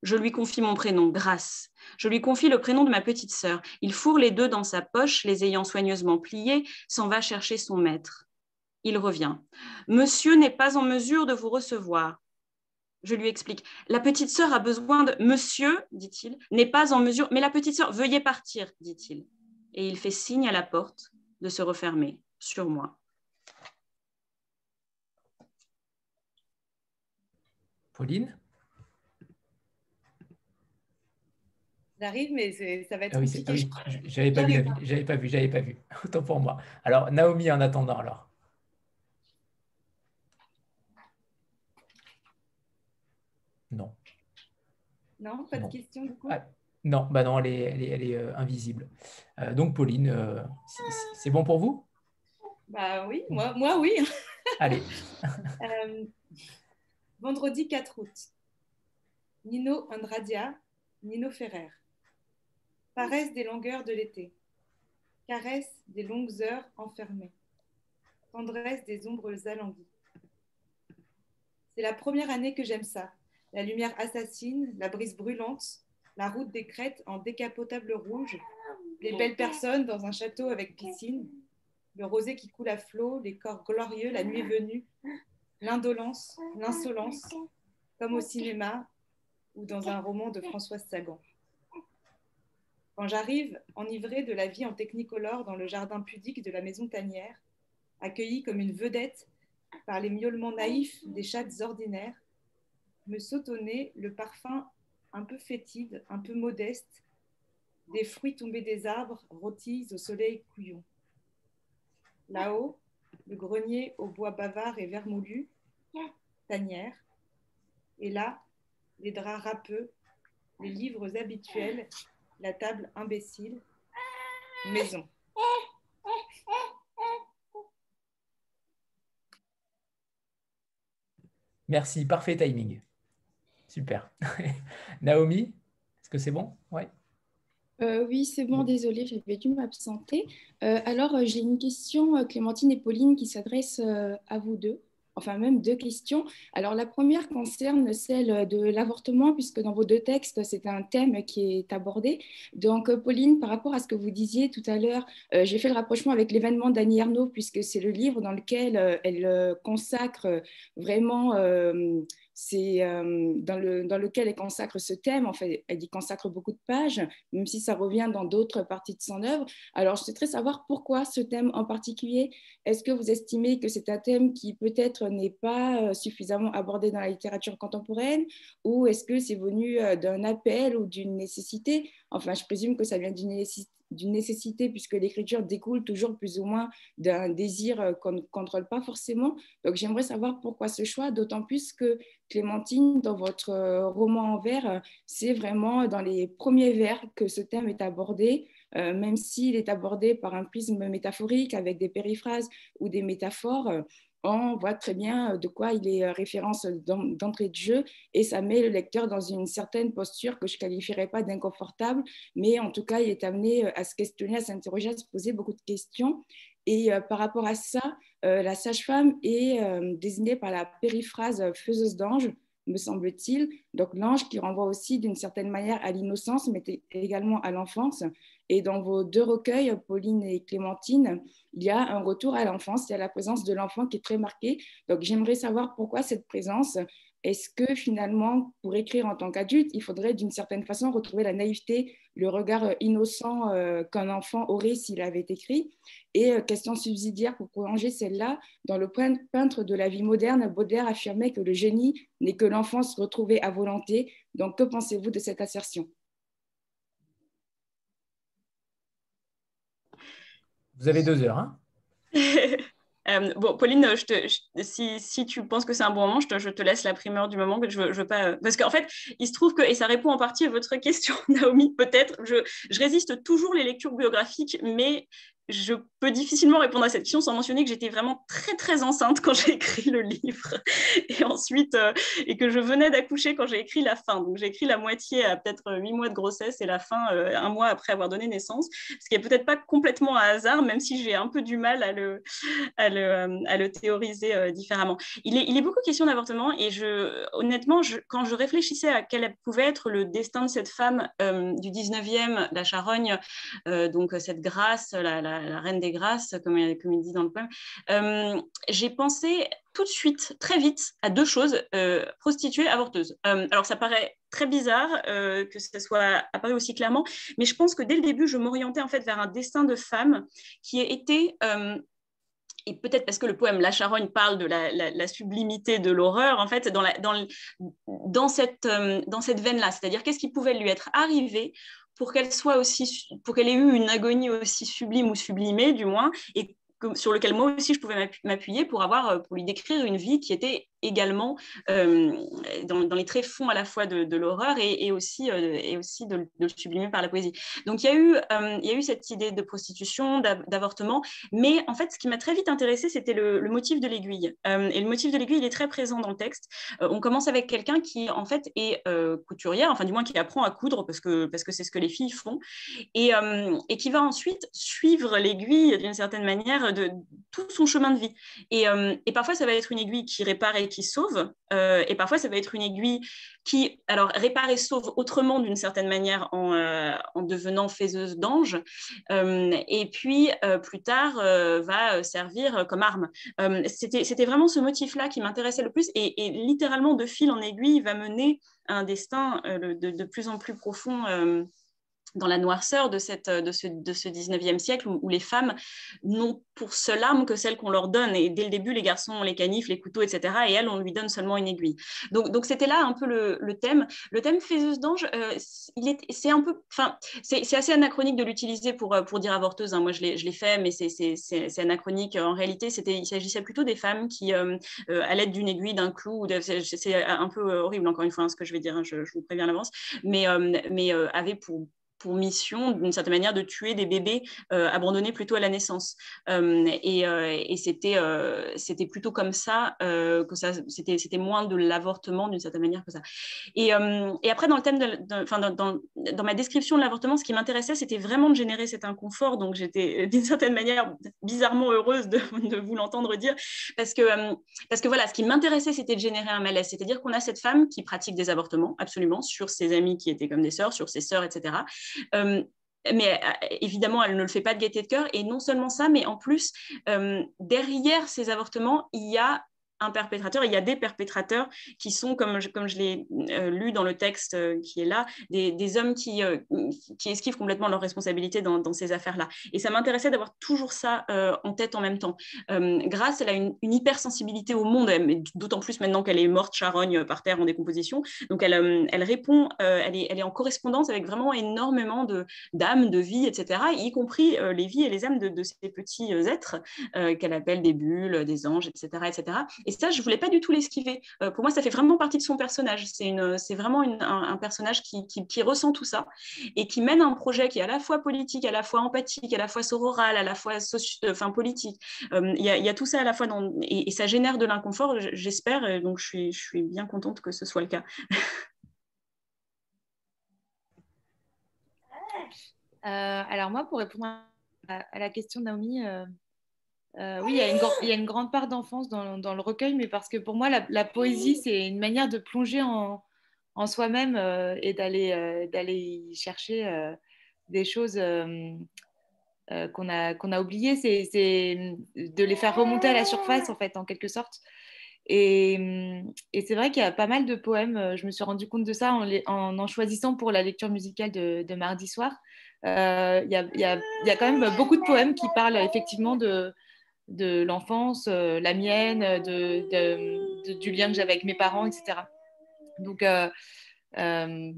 Je lui confie mon prénom, Grâce. Je lui confie le prénom de ma petite sœur. Il fourre les deux dans sa poche, les ayant soigneusement pliés, s'en va chercher son maître. Il revient. « Monsieur n'est pas en mesure de vous recevoir. » Je lui explique. « La petite sœur a besoin de... » « Monsieur, dit-il, n'est pas en mesure... » « Mais la petite sœur, veuillez partir, dit-il. » Et il fait signe à la porte de se refermer sur moi. Pauline? J'arrive, mais ça va être Ah oui, compliqué. ah oui, j'avais pas vu. Autant pour moi. Alors, Naomi, en attendant, alors. Non. Non, pas de question du coup. Ah, non, bah non, elle est invisible. Donc, Pauline, c'est bon pour vous? Bah oui, moi oui. Allez. Vendredi 4 août. Nino Andradia, Nino Ferrer. Paresse des longueurs de l'été. Caresse des longues heures enfermées. Tendresse des ombres alanguies. C'est la première année que j'aime ça. La lumière assassine, la brise brûlante, la route des crêtes en décapotable rouge, les belles personnes dans un château avec piscine, le rosé qui coule à flot, les corps glorieux, la nuit venue, l'indolence, l'insolence, comme au cinéma ou dans un roman de Françoise Sagan. Quand j'arrive, enivrée de la vie en technicolore dans le jardin pudique de la maison tanière, accueillie comme une vedette par les miaulements naïfs des chattes ordinaires, me saute au nez le parfum un peu fétide, un peu modeste, des fruits tombés des arbres rôtis au soleil couillon. Là-haut, le grenier au bois bavard et vermoulu, tanière, et là, les draps râpeux, les livres habituels, la table imbécile, maison. Merci, parfait timing. Super. Naomi, est-ce que c'est bon? Ouais. Oui, c'est bon, désolée, j'avais dû m'absenter. Alors, j'ai une question, Clémentine et Pauline, qui s'adresse à vous deux. Enfin, même deux questions. Alors, la première concerne celle de l'avortement, puisque dans vos deux textes, c'est un thème qui est abordé. Donc, Pauline, par rapport à ce que vous disiez tout à l'heure, j'ai fait le rapprochement avec l'événement d'Annie Ernaux, puisque c'est le livre dans lequel elle consacre vraiment... c'est dans lequel elle consacre ce thème. En fait, elle y consacre beaucoup de pages, même si ça revient dans d'autres parties de son œuvre. Alors, je souhaiterais savoir pourquoi ce thème en particulier. Est-ce que vous estimez que c'est un thème qui peut-être n'est pas suffisamment abordé dans la littérature contemporaine, ou est-ce que c'est venu d'un appel ou d'une nécessité? Enfin, je présume que ça vient d'une nécessité puisque l'écriture découle toujours plus ou moins d'un désir qu'on ne contrôle pas forcément. Donc, j'aimerais savoir pourquoi ce choix, d'autant plus que Clémentine, dans votre roman en vers, c'est vraiment dans les premiers vers que ce thème est abordé, même s'il est abordé par un prisme métaphorique avec des périphrases ou des métaphores. On voit très bien de quoi il est référence d'entrée de jeu et ça met le lecteur dans une certaine posture que je ne qualifierais pas d'inconfortable, mais en tout cas, il est amené à se questionner, à s'interroger, à se poser beaucoup de questions. Et par rapport à ça, la sage-femme est désignée par la périphrase faiseuse d'ange, me semble-t-il. Donc l'ange qui renvoie aussi d'une certaine manière à l'innocence, mais également à l'enfance. Et dans vos deux recueils, Pauline et Clémentine, il y a un retour à l'enfance, il y a la présence de l'enfant qui est très marquée. Donc j'aimerais savoir pourquoi cette présence. Est-ce que finalement, pour écrire en tant qu'adulte, il faudrait d'une certaine façon retrouver la naïveté, le regard innocent qu'un enfant aurait s'il avait écrit? Et question subsidiaire pour prolonger celle-là, dans le peintre de la vie moderne, Baudelaire affirmait que le génie n'est que l'enfance retrouvée à volonté. Donc que pensez-vous de cette assertion? Vous avez 2 heures, hein? Bon, Pauline, si tu penses que c'est un bon moment, je te laisse la primeur du moment, que je veux pas. Parce qu'en fait, il se trouve que, et ça répond en partie à votre question, Naomi, peut-être, je résiste toujours les lectures biographiques, mais je peux difficilement répondre à cette question sans mentionner que j'étais vraiment très, très enceinte quand j'ai écrit le livre. Et ensuite, et que je venais d'accoucher quand j'ai écrit la fin. Donc, j'ai écrit la moitié à peut-être 8 mois de grossesse et la fin 1 mois après avoir donné naissance. Ce qui n'est peut-être pas complètement un hasard, même si j'ai un peu du mal à le théoriser différemment. Il est beaucoup question d'avortement et honnêtement, quand je réfléchissais à quel pouvait être le destin de cette femme du 19e, la charogne, donc cette grâce, la reine des grâces, comme il dit dans le poème, j'ai pensé tout de suite, très vite, à 2 choses, prostituée, avorteuse. Alors ça paraît très bizarre que ça soit apparu aussi clairement, mais je pense que dès le début, je m'orientais en fait vers un destin de femme qui était... et peut-être parce que le poème La Charogne parle de la sublimité de l'horreur, en fait, dans cette veine-là. C'est-à-dire, qu'est-ce qui pouvait lui être arrivé pour qu'elle ait eu une agonie aussi sublime ou sublimée, du moins, et sur lequel moi aussi je pouvais m'appuyer pour lui décrire une vie qui était également dans les tréfonds à la fois de l'horreur et aussi de le sublimer par la poésie. Donc il y a eu cette idée de prostitution, d'avortement, mais en fait ce qui m'a très vite intéressée, c'était le motif de l'aiguille. Et le motif de l'aiguille, il est très présent dans le texte. On commence avec quelqu'un qui en fait est couturière, enfin du moins qui apprend à coudre parce que c'est ce que les filles font, et qui va ensuite suivre l'aiguille d'une certaine manière de tout son chemin de vie. Et parfois, ça va être une aiguille qui répare et qui sauve, et parfois, ça va être une aiguille qui, alors, répare et sauve autrement d'une certaine manière en devenant faiseuse d'ange, et puis, plus tard, va servir comme arme. C'était vraiment ce motif-là qui m'intéressait le plus, et littéralement, de fil en aiguille, va mener à un destin de plus en plus profond dans la noirceur de ce 19e siècle où les femmes n'ont pour seule arme que celle qu'on leur donne. Et dès le début, les garçons ont les canifs, les couteaux, etc. Et elle, on lui donne seulement une aiguille. Donc c'était là un peu le thème. Le thème faiseuse d'ange, c'est un peu... Enfin, c'est assez anachronique de l'utiliser pour dire avorteuse. Hein. Moi, je l'ai fait, mais c'est anachronique. En réalité, il s'agissait plutôt des femmes qui, à l'aide d'une aiguille, d'un clou, c'est un peu horrible, encore une fois, hein, ce que je vais dire, hein, je vous préviens à l'avance, mais avaient pour mission, d'une certaine manière, de tuer des bébés abandonnés plutôt à la naissance. Et c'était plutôt comme ça que ça, c'était moins de l'avortement d'une certaine manière que ça. Et après, dans le thème dans ma description de l'avortement, ce qui m'intéressait, c'était vraiment de générer cet inconfort. Donc, j'étais d'une certaine manière bizarrement heureuse de vous l'entendre dire, parce que voilà, ce qui m'intéressait, c'était de générer un malaise. C'est-à-dire qu'on a cette femme qui pratique des avortements, absolument, sur ses amis qui étaient comme des sœurs, sur ses sœurs, etc. Mais évidemment, elle ne le fait pas de gaieté de cœur. Et non seulement ça, mais en plus, derrière ces avortements, il y a un perpétrateur, il y a des perpétrateurs qui sont, comme je l'ai lu dans le texte qui est là, des hommes qui esquivent complètement leurs responsabilités dans ces affaires-là. Et ça m'intéressait d'avoir toujours ça en tête en même temps. Grace, elle a une hypersensibilité au monde, mais d'autant plus maintenant qu'elle est morte charogne par terre en décomposition. Donc elle répond, elle est en correspondance avec vraiment énormément d'âmes, de vies, etc., y compris les vies et les âmes de ces petits êtres qu'elle appelle des bulles, des anges, etc., etc. Et ça, je ne voulais pas du tout l'esquiver. Pour moi, ça fait vraiment partie de son personnage. C'est vraiment un personnage qui ressent tout ça et qui mène un projet qui est à la fois politique, à la fois empathique, à la fois sororal, à la fois politique. Il y a tout ça à la fois et ça génère de l'inconfort, j'espère. Et donc, je suis bien contente que ce soit le cas. Alors moi, pour répondre à la question de Naomi, oui, il y a une grande part d'enfance dans le recueil, mais parce que pour moi, la poésie, c'est une manière de plonger en soi-même et d'aller chercher des choses qu'on a oubliées. C'est de les faire remonter à la surface, en fait, en quelque sorte. Et c'est vrai qu'il y a pas mal de poèmes, je me suis rendu compte de ça en choisissant pour la lecture musicale de mardi soir. Il y a quand même beaucoup de poèmes qui parlent effectivement de l'enfance, la mienne, du lien que j'avais avec mes parents, etc. Donc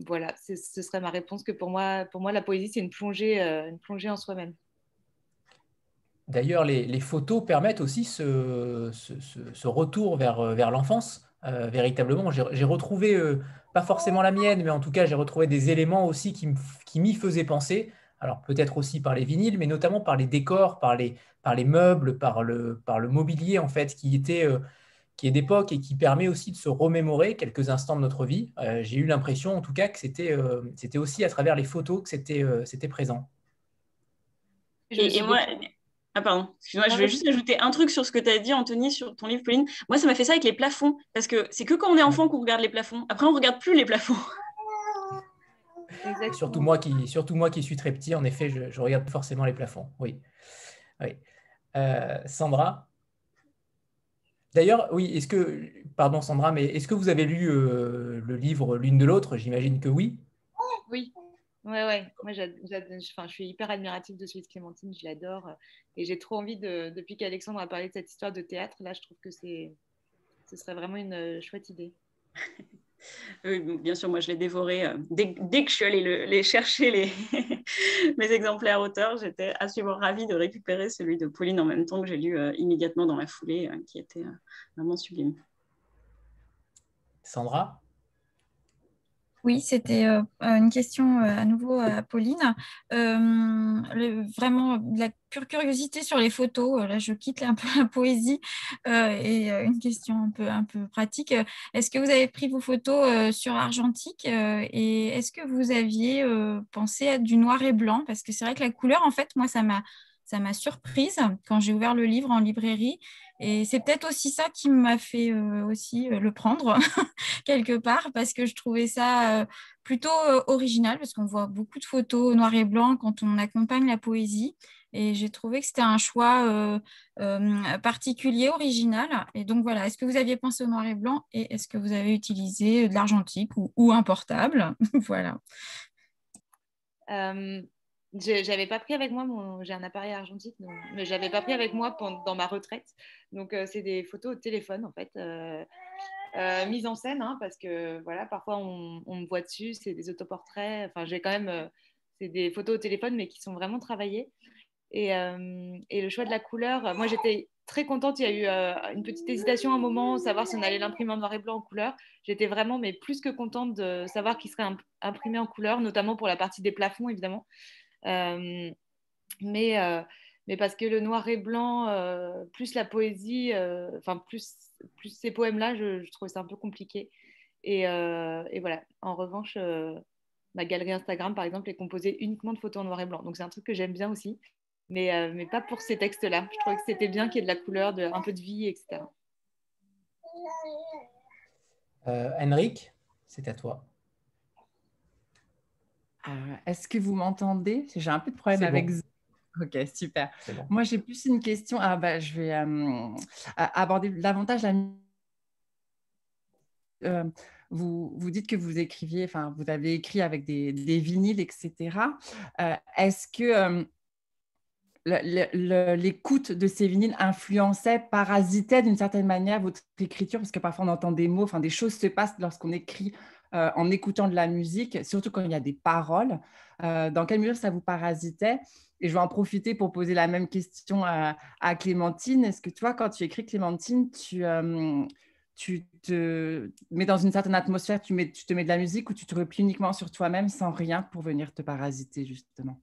voilà, ce serait ma réponse, que pour moi la poésie, c'est une plongée en soi-même. D'ailleurs, les photos permettent aussi ce retour vers l'enfance. Véritablement, j'ai retrouvé, pas forcément la mienne, mais en tout cas, j'ai retrouvé des éléments aussi qui m'y faisaient penser. Alors peut-être aussi par les vinyles, mais notamment par les décors, par les meubles, par le mobilier en fait, qui est d'époque et qui permet aussi de se remémorer quelques instants de notre vie. J'ai eu l'impression en tout cas que c'était aussi à travers les photos que c'était présent. Et moi, ah pardon, excuse-moi, je vais juste ajouter un truc sur ce que tu as dit, Anthony, sur ton livre, Pauline. Moi, ça m'a fait ça avec les plafonds, parce que c'est que quand on est enfant qu'on regarde les plafonds. Après, on ne regarde plus les plafonds. Surtout moi qui suis très petit, en effet, je regarde forcément les plafonds. Oui. Oui. Sandra? D'ailleurs, oui, pardon Sandra, mais est-ce que vous avez lu le livre l'une de l'autre? J'imagine que oui. Oui. Ouais. Moi, je suis hyper admirative de celui de Clémentine, je l'adore. Et j'ai trop envie, depuis qu'Alexandre a parlé de cette histoire de théâtre, là, je trouve que ce serait vraiment une chouette idée. Oui, bien sûr, moi, je l'ai dévoré. Dès que je suis allée les chercher, mes exemplaires auteurs, j'étais absolument ravie de récupérer celui de Pauline en même temps, que j'ai lu immédiatement dans la foulée, qui était vraiment sublime. Sandra? Oui, c'était une question à nouveau à Pauline. Vraiment, de la pure curiosité sur les photos. Là, je quitte un peu la poésie et une question un peu pratique. Est-ce que vous avez pris vos photos sur argentique et est-ce que vous aviez pensé à du noir et blanc? Parce que c'est vrai que la couleur, en fait, moi, ça m'a surprise quand j'ai ouvert le livre en librairie. Et c'est peut-être aussi ça qui m'a fait aussi le prendre quelque part, parce que je trouvais ça plutôt original, parce qu'on voit beaucoup de photos noir et blanc quand on accompagne la poésie. Et j'ai trouvé que c'était un choix particulier, original. Et donc voilà, est-ce que vous aviez pensé au noir et blanc et est-ce que vous avez utilisé de l'argentique ou un portable? Voilà. J'avais pas pris avec moi j'ai un appareil argentique, mais j'avais pas pris avec moi dans ma retraite. Donc c'est des photos au téléphone en fait, mises en scène, hein, parce que voilà, parfois on me voit dessus, c'est des autoportraits. Enfin, j'ai quand même, c'est des photos au téléphone, mais qui sont vraiment travaillées. Et le choix de la couleur, moi j'étais très contente. Il y a eu une petite hésitation à un moment, savoir si on allait l'imprimer en noir et blanc en couleur. J'étais vraiment, mais plus que contente de savoir qu'il serait imprimé en couleur, notamment pour la partie des plafonds, évidemment. Mais parce que le noir et blanc, plus la poésie, enfin plus ces poèmes-là, je trouvais ça un peu compliqué. Et voilà. En revanche, ma galerie Instagram, par exemple, est composée uniquement de photos en noir et blanc. Donc c'est un truc que j'aime bien aussi, mais pas pour ces textes-là. Je trouvais que c'était bien qu'il y ait de la couleur, un peu de vie, etc. Henrik, c'est à toi. Est-ce que vous m'entendez? J'ai un peu de problème avec Zoom. Ok, super. Bon. Moi, j'ai plus une question. Je vais aborder davantage la vous dites que vous écriviez, enfin, vous avez écrit avec des vinyles, etc. Est-ce que l'écoute de ces vinyles influençait, parasitait d'une certaine manière votre écriture? Parce que parfois on entend des mots, enfin des choses se passent lorsqu'on écrit en écoutant de la musique, surtout quand il y a des paroles. Dans quelle mesure ça vous parasitait? Et je vais en profiter pour poser la même question à Clémentine. Est-ce que toi, quand tu écris, Clémentine, tu te mets dans une certaine atmosphère, tu te mets de la musique, ou tu te replies uniquement sur toi-même sans rien pour venir te parasiter, justement?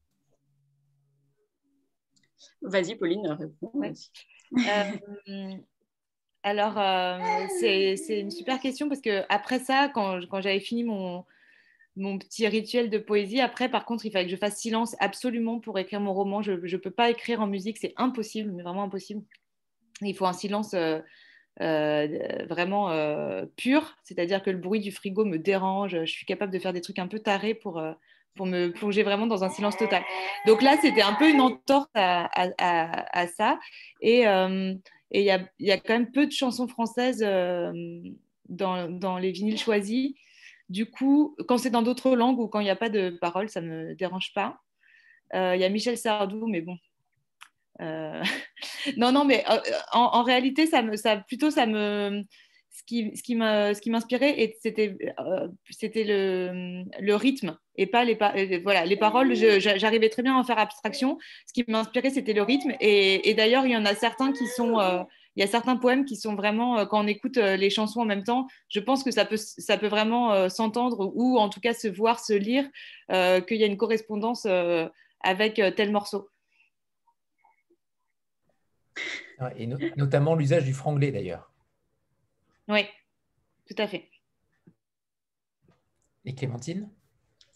Vas-y, Pauline, réponds. Ouais. Alors, c'est une super question, parce que après ça, quand j'avais fini mon petit rituel de poésie, après, par contre, il fallait que je fasse silence absolument pour écrire mon roman. Je ne peux pas écrire en musique, c'est impossible, mais vraiment impossible. Il faut un silence vraiment pur, c'est-à-dire que le bruit du frigo me dérange. Je suis capable de faire des trucs un peu tarés pour me plonger vraiment dans un silence total. Donc là, c'était un peu une entorse à ça. Et il y a quand même peu de chansons françaises dans les vinyles choisis. Du coup, quand c'est dans d'autres langues ou quand il n'y a pas de paroles, ça ne me dérange pas. Il y a Michel Sardou, mais bon. Non, mais en réalité, ce qui m'inspirait, c'était le rythme et pas voilà, les paroles. J'arrivais très bien à en faire abstraction. Ce qui m'inspirait, c'était le rythme. Et d'ailleurs, il y en a certains qui sont... il y a certains poèmes qui sont vraiment, quand on écoute les chansons en même temps, je pense que ça peut vraiment s'entendre, ou en tout cas se voir, se lire, qu'il y a une correspondance avec tel morceau. Et notamment l'usage du franglais, d'ailleurs. Oui, tout à fait. Et Clémentine?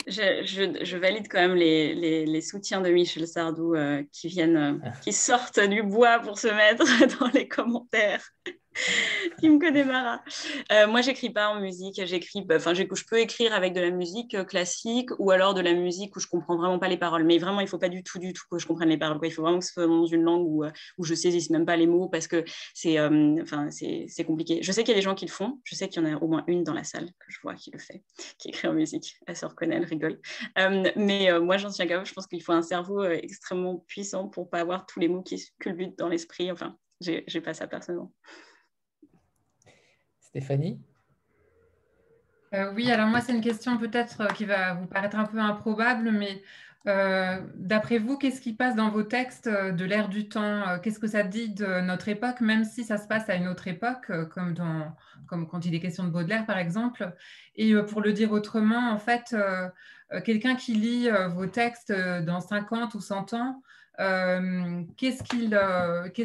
Je valide quand même les soutiens de Michel Sardou qui sortent du bois pour se mettre dans les commentaires. Qui me connaît Mara. Moi, j'écris pas en musique. Je peux écrire avec de la musique classique, ou alors de la musique où je comprends vraiment pas les paroles. Mais vraiment, il faut pas du tout que je comprenne les paroles, quoi. Il faut vraiment que ce soit dans une langue où je saisisse même pas les mots, parce que c'est compliqué. Je sais qu'il y a des gens qui le font. Je sais qu'il y en a au moins une dans la salle que je vois qui le fait, qui écrit en musique. Elle se reconnaît, elle rigole. Mais moi, j'en suis incapable. Je pense qu'il faut un cerveau extrêmement puissant pour pas avoir tous les mots qui culbutent dans l'esprit. Enfin, j'ai pas ça personnellement. Stéphanie? Oui, alors moi, c'est une question peut-être qui va vous paraître un peu improbable, mais d'après vous, qu'est-ce qui passe dans vos textes de l'ère du temps? Qu'est-ce que ça dit de notre époque, même si ça se passe à une autre époque, comme quand il est question de Baudelaire, par exemple? Et pour le dire autrement, en fait, quelqu'un qui lit vos textes dans 50 ou 100 ans, qu'est-ce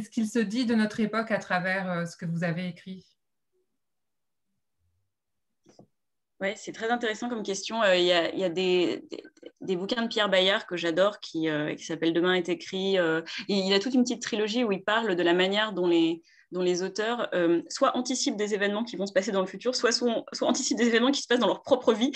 qu'il se dit de notre époque à travers ce que vous avez écrit? Ouais, c'est très intéressant comme question. Il y a des bouquins de Pierre Bayard que j'adore qui s'appellent Demain est écrit. Il a toute une petite trilogie où il parle de la manière dont les auteurs soit anticipent des événements qui vont se passer dans le futur, soit anticipent des événements qui se passent dans leur propre vie,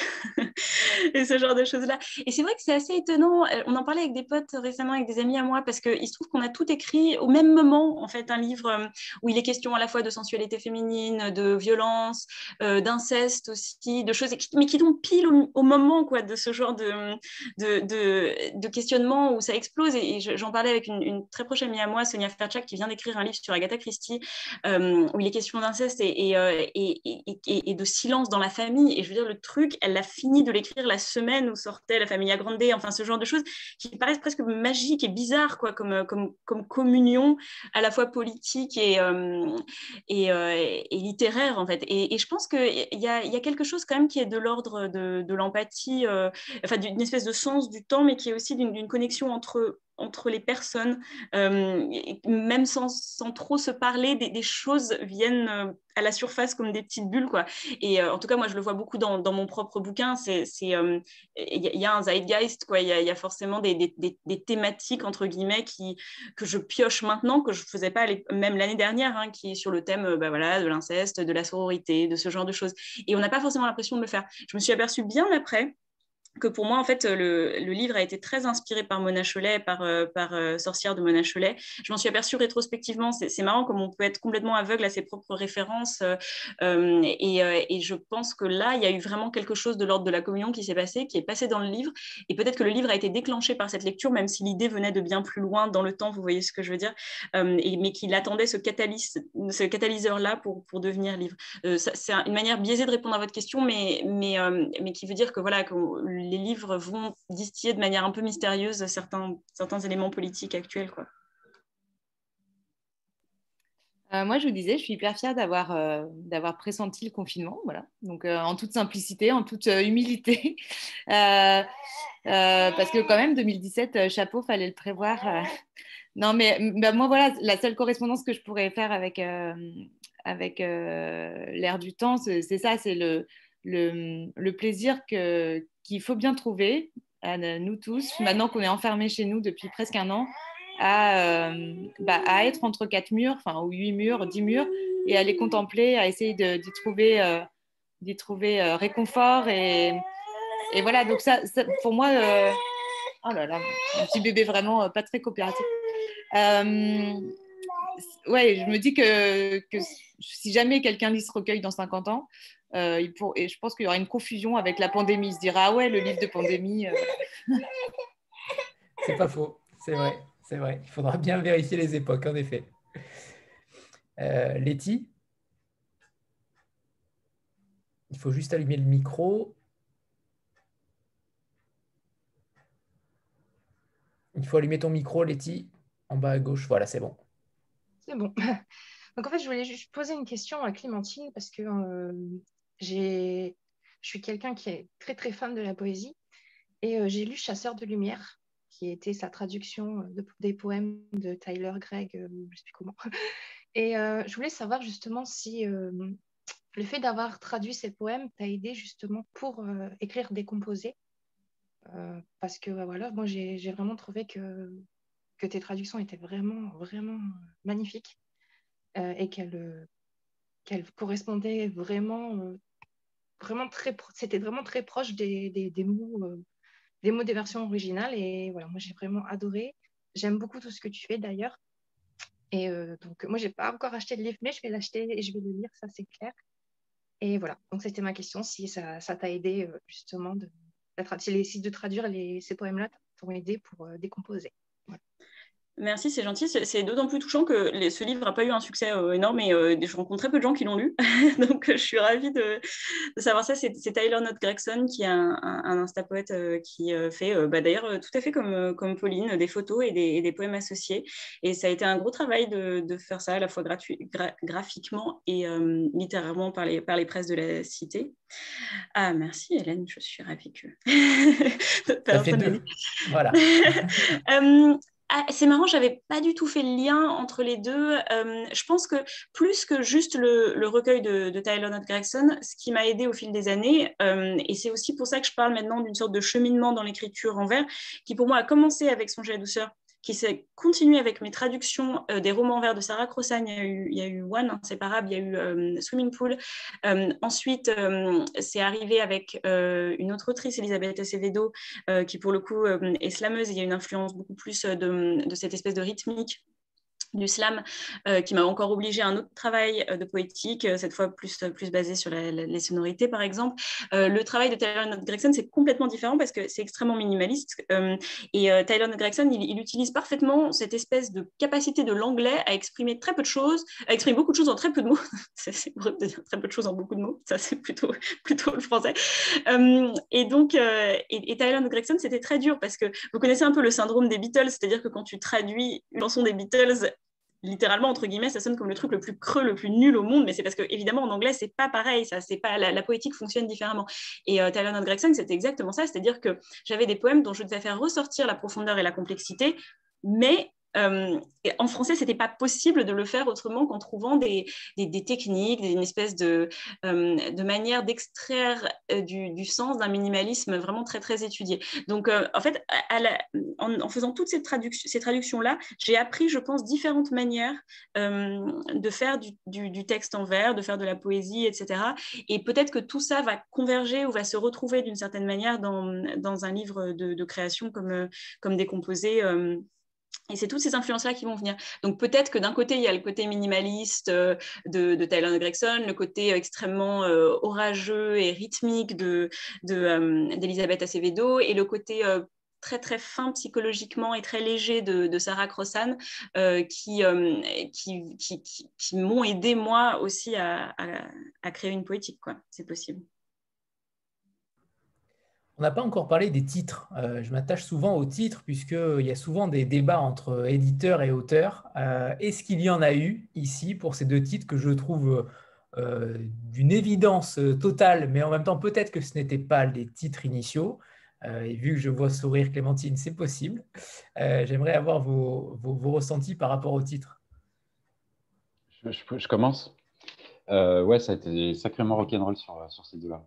et ce genre de choses-là. Et c'est vrai que c'est assez étonnant. On en parlait avec des potes récemment, avec des amis à moi, parce qu'il se trouve qu'on a tout écrit au même moment, en fait, un livre où il est question à la fois de sensualité féminine, de violence, d'inceste aussi, de choses, mais qui tombent pile au moment, quoi, de ce genre de questionnement où ça explose. Et j'en parlais avec une très proche amie à moi, Sonia Ferchak, qui vient d'écrire un livre sur Agatha Christie, où il est question d'inceste et de silence dans la famille. Et je veux dire, le truc, elle a fini de l'écrire la semaine où sortait La Famiglia Grande, enfin ce genre de choses qui paraissent presque magiques et bizarres, quoi, comme communion à la fois politique et littéraire, en fait. Et je pense qu'il y a quelque chose quand même qui est de l'ordre de l'empathie, enfin d'une espèce de sens du temps, mais qui est aussi d'une connexion entre les personnes, même sans trop se parler, des choses viennent à la surface comme des petites bulles, quoi. Et en tout cas, moi, je le vois beaucoup dans mon propre bouquin. Il y a un zeitgeist, quoi. Il y a forcément des thématiques, entre guillemets, que je pioche maintenant, que je ne faisais pas même l'année dernière, hein, qui est sur le thème voilà, de l'inceste, de la sororité, de ce genre de choses. Et on n'a pas forcément l'impression de le faire. Je me suis aperçue bien après que pour moi, en fait, le livre a été très inspiré par Mona Chollet, par Sorcière de Mona Chollet. Je m'en suis aperçue rétrospectivement. C'est marrant comme on peut être complètement aveugle à ses propres références. Et je pense que là, il y a eu vraiment quelque chose de l'ordre de la communion qui s'est passé, qui est passé dans le livre. Et peut-être que le livre a été déclenché par cette lecture, même si l'idée venait de bien plus loin dans le temps, vous voyez ce que je veux dire, mais qu'il attendait ce catalyseur-là pour devenir livre. C'est une manière biaisée de répondre à votre question, mais qui veut dire que voilà, que les livres vont distiller de manière un peu mystérieuse certains éléments politiques actuels, quoi. Moi, je vous disais, je suis hyper fière d'avoir pressenti le confinement, voilà. Donc, en toute simplicité, en toute humilité, parce que quand même, 2017, chapeau, fallait le prévoir. Non, mais moi, voilà, la seule correspondance que je pourrais faire avec l'air du temps, c'est ça, c'est le plaisir qu'il faut bien trouver, à nous tous, maintenant qu'on est enfermés chez nous depuis presque un an, à être entre 4 murs, ou 8 murs, 10 murs, et à les contempler, à essayer d'y trouver réconfort. Et voilà, donc ça pour moi, oh là là, mon petit bébé vraiment pas très coopératif. Ouais, je me dis que si jamais quelqu'un lit ce recueil dans 50 ans, et je pense qu'il y aura une confusion avec la pandémie. Il se dira, ah ouais, le livre de pandémie. C'est pas faux, c'est vrai, c'est vrai. Il faudra bien vérifier les époques, en effet. Letty, il faut juste allumer le micro. Il faut allumer ton micro, Letty, en bas à gauche. Voilà, c'est bon. C'est bon. Donc en fait, je voulais juste poser une question à Clémentine parce que je suis quelqu'un qui est très très fan de la poésie et j'ai lu Chasseur de lumière, qui était sa traduction des poèmes de Tyler Gregg, je ne sais plus comment. Et je voulais savoir justement si le fait d'avoir traduit ces poèmes t'a aidé justement pour écrire des composés. Parce que voilà, moi j'ai vraiment trouvé que tes traductions étaient vraiment, vraiment magnifiques et qu'elles correspondaient vraiment, vraiment c'était vraiment très proche des mots des versions originales. Et voilà, moi j'ai vraiment adoré. J'aime beaucoup tout ce que tu fais d'ailleurs. Et donc moi j'ai pas encore acheté le livre, mais je vais l'acheter et je vais le lire, ça c'est clair. Et voilà, donc c'était ma question, si ça t'a aidé justement si de traduire ces poèmes-là t'ont aidé pour décomposer. Voilà. Merci, c'est gentil. C'est d'autant plus touchant que ce livre n'a pas eu un succès énorme et je rencontre très peu de gens qui l'ont lu. Donc, je suis ravie de savoir ça. C'est Tyler Knott Gregson qui est un instapoète qui fait, d'ailleurs, tout à fait comme Pauline, des photos et des poèmes associés. Et ça a été un gros travail de faire ça à la fois graphiquement et littérairement par les presses de la Cité. Ah, merci Hélène, je suis ravie que... Ça fait deux. Voilà. C'est marrant, je n'avais pas du tout fait le lien entre les deux. Je pense que plus que juste le recueil de Tyler Knott Gregson, ce qui m'a aidé au fil des années, et c'est aussi pour ça que je parle maintenant d'une sorte de cheminement dans l'écriture en vers, qui pour moi a commencé avec Songez à douceur, qui s'est continué avec mes traductions des romans en vers de Sarah Crossan. Il y a eu One, Inséparable, il y a eu Swimming Pool. Ensuite, c'est arrivé avec une autre autrice, Elisabeth Acevedo, qui pour le coup est slameuse. Il y a une influence beaucoup plus de cette espèce de rythmique du slam, qui m'a encore obligée à un autre travail de poétique, cette fois plus basé sur les sonorités, par exemple. Le travail de Tyler Knott Gregson, c'est complètement différent parce que c'est extrêmement minimaliste. Et Tyler Knott Gregson, il utilise parfaitement cette espèce de capacité de l'anglais à exprimer très peu de choses, à exprimer beaucoup de choses en très peu de mots. C'est horrible de dire très peu de choses en beaucoup de mots. Ça, c'est plutôt le français. Et donc, et Tyler Knott Gregson, c'était très dur parce que vous connaissez un peu le syndrome des Beatles, c'est-à-dire que quand tu traduis une chanson des Beatles, littéralement, entre guillemets, ça sonne comme le truc le plus creux, le plus nul au monde, mais c'est parce que, évidemment, en anglais, c'est pas pareil, ça, c'est pas, la poétique fonctionne différemment. Et Tyler Knott Gregson, c'était exactement ça, c'est-à-dire que j'avais des poèmes dont je devais faire ressortir la profondeur et la complexité, mais Et en français, ce n'était pas possible de le faire autrement qu'en trouvant des techniques, une espèce de manière d'extraire du sens d'un minimalisme vraiment très, très étudié. Donc, en fait, en faisant toutes ces traductions-là, j'ai appris, je pense, différentes manières de faire du texte en vers, de faire de la poésie, etc. Et peut-être que tout ça va converger ou va se retrouver d'une certaine manière dans un livre de création comme Décomposé. Et c'est toutes ces influences-là qui vont venir. Donc peut-être que d'un côté, il y a le côté minimaliste de Tyler Gregson, le côté extrêmement orageux et rythmique d'Elisabeth Acevedo, et le côté très très fin psychologiquement et très léger de Sarah Crossan, qui m'ont aidé moi aussi à créer une poétique, quoi. C'est possible. On n'a pas encore parlé des titres. Je m'attache souvent aux titres puisqu'il y a souvent des débats entre éditeurs et auteurs. Est-ce qu'il y en a eu ici pour ces deux titres que je trouve d'une évidence totale, mais en même temps peut-être que ce n'étaient pas les titres initiaux. Et vu que je vois sourire Clémentine, c'est possible. J'aimerais avoir vos ressentis par rapport aux titres. Je commence. Ouais, ça a été sacrément rock'n'roll sur ces deux-là.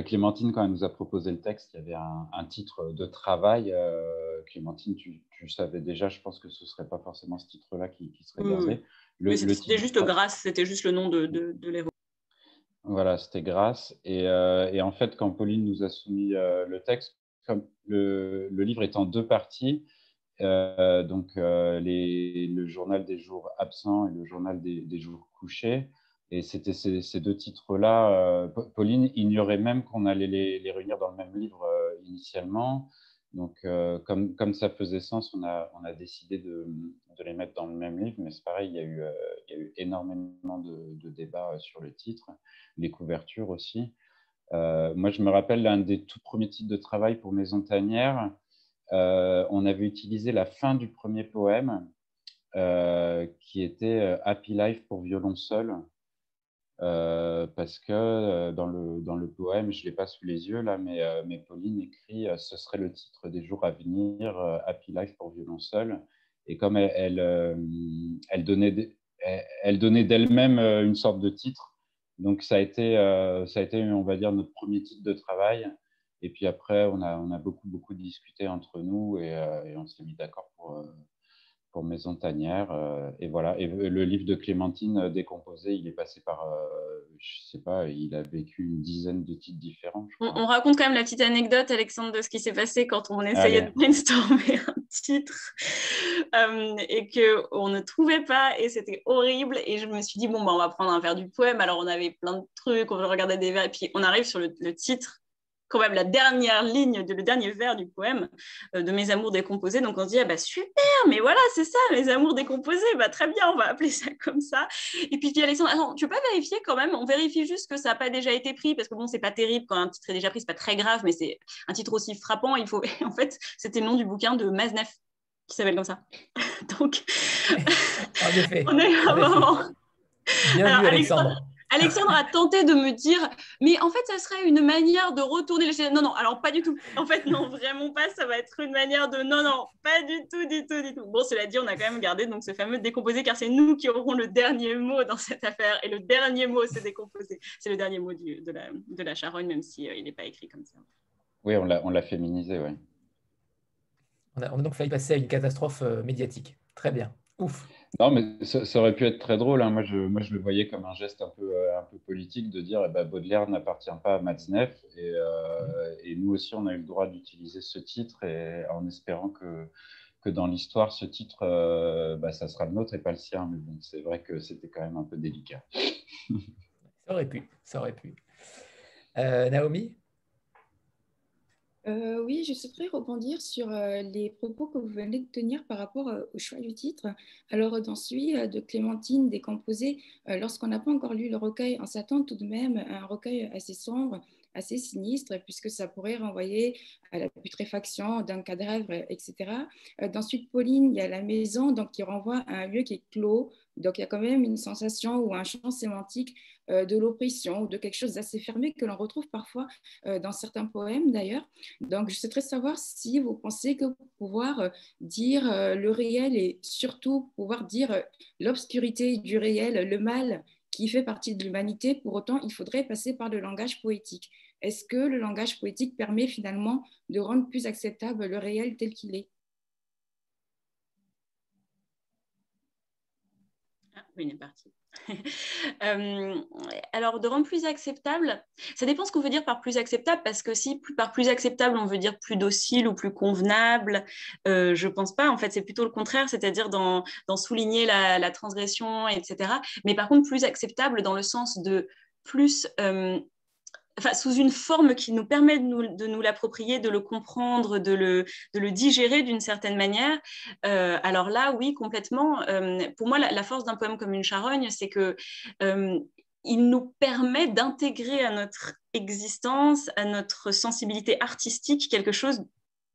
Clémentine, quand elle nous a proposé le texte, il y avait un titre de travail. Clémentine, tu savais déjà, je pense que ce ne serait pas forcément ce titre-là qui serait gardé. C'était juste Grâce, c'était juste le nom de l'héros. Voilà, c'était Grâce. Et en fait, quand Pauline nous a soumis le texte, comme le livre est en deux parties, donc le journal des jours absents et le journal des jours couchés. Et c'était ces deux titres-là. Pauline ignorait même qu'on allait les réunir dans le même livre initialement. Donc, comme ça faisait sens, on a décidé de les mettre dans le même livre. Mais c'est pareil, il y a eu énormément de débats sur le titre, les couvertures aussi. Moi, je me rappelle l'un des tout premiers titres de travail pour Maison Tanière. On avait utilisé la fin du premier poème qui était Happy Life pour violon seul. Parce que dans le poème, je ne l'ai pas sous les yeux là, mais Pauline écrit ce serait le titre des jours à venir, Happy Life pour violon seul. Et comme elle donnait d'elle-même une sorte de titre, donc ça a été, on va dire, notre premier titre de travail. Et puis après, on a beaucoup discuté entre nous et on s'est mis d'accord pour Maison Tanière. Et voilà. Et le livre de Clémentine, Décomposé, il est passé par, je sais pas, il a vécu une dizaine de titres différents. On raconte quand même la petite anecdote, Alexandre, de ce qui s'est passé quand on essayait de brainstormer un titre et qu'on ne trouvait pas et c'était horrible. Et je me suis dit, bon, on va prendre un vers du poème. Alors, on avait plein de trucs, on regardait des vers et puis on arrive sur le titre, quand même la dernière ligne, le dernier vers du poème de Mes amours décomposés. Donc on se dit, ah bah super, mais voilà, c'est ça, Mes amours décomposés, bah très bien, on va appeler ça comme ça. Et puis je dis, Alexandre, attends, tu peux pas vérifier quand même, on vérifie juste que ça n'a pas déjà été pris, parce que bon, c'est pas terrible quand un titre est déjà pris, c'est pas très grave, mais c'est un titre aussi frappant, il faut... En fait, c'était le nom du bouquin de Maznef, qui s'appelle comme ça. Donc, en effet, on est à un moment... Bien vu, Alexandre. Alexandre a tenté de me dire, mais en fait, ça serait une manière de retourner les chaînes. Non, alors pas du tout. En fait, non, vraiment pas. Ça va être une manière de... Non, pas du tout. Bon, cela dit, on a quand même gardé donc, ce fameux décomposé, car c'est nous qui aurons le dernier mot dans cette affaire. Et le dernier mot, c'est décomposé. C'est le dernier mot de la charogne, même s'il n'est pas écrit comme ça. Oui, on l'a féminisé, oui. On a donc failli passer à une catastrophe médiatique. Très bien. Ouf. Non, mais ça aurait pu être très drôle. Hein. Moi, je le voyais comme un geste un peu politique de dire Baudelaire n'appartient pas à Matzneff. Et nous aussi, on a eu le droit d'utiliser ce titre et en espérant que dans l'histoire, ce titre, ça sera le nôtre et pas le sien. Mais bon, c'est vrai que c'était quand même un peu délicat. Ça aurait pu. Naomi ? Oui, je souhaiterais rebondir sur les propos que vous venez de tenir par rapport au choix du titre. Alors, dans celui de Clémentine Décomposé, lorsqu'on n'a pas encore lu le recueil, on s'attend tout de même à un recueil assez sombre, assez sinistre, puisque ça pourrait renvoyer à la putréfaction d'un cadavre, etc. Dans Suite Pauline, il y a la maison donc, qui renvoie à un lieu qui est clos. Donc, il y a quand même une sensation ou un champ sémantique de l'oppression ou de quelque chose d'assez fermé que l'on retrouve parfois dans certains poèmes d'ailleurs. Donc, je souhaiterais savoir si vous pensez que pouvoir dire le réel et surtout pouvoir dire l'obscurité du réel, le mal qui fait partie de l'humanité, pour autant, il faudrait passer par le langage poétique. Est-ce que le langage poétique permet finalement de rendre plus acceptable le réel tel qu'il est? Ah, oui, il est parti. Alors, de rendre plus acceptable, ça dépend ce qu'on veut dire par plus acceptable, parce que si par plus acceptable, on veut dire plus docile ou plus convenable, je pense pas. En fait, c'est plutôt le contraire, c'est-à-dire dans souligner la transgression, etc. Mais par contre, plus acceptable dans le sens de plus... Enfin, sous une forme qui nous permet de nous l'approprier, de le comprendre, de le digérer d'une certaine manière. Alors là, oui, complètement. Pour moi, la force d'un poème comme Une charogne, c'est que il nous permet d'intégrer à notre existence, à notre sensibilité artistique, quelque chose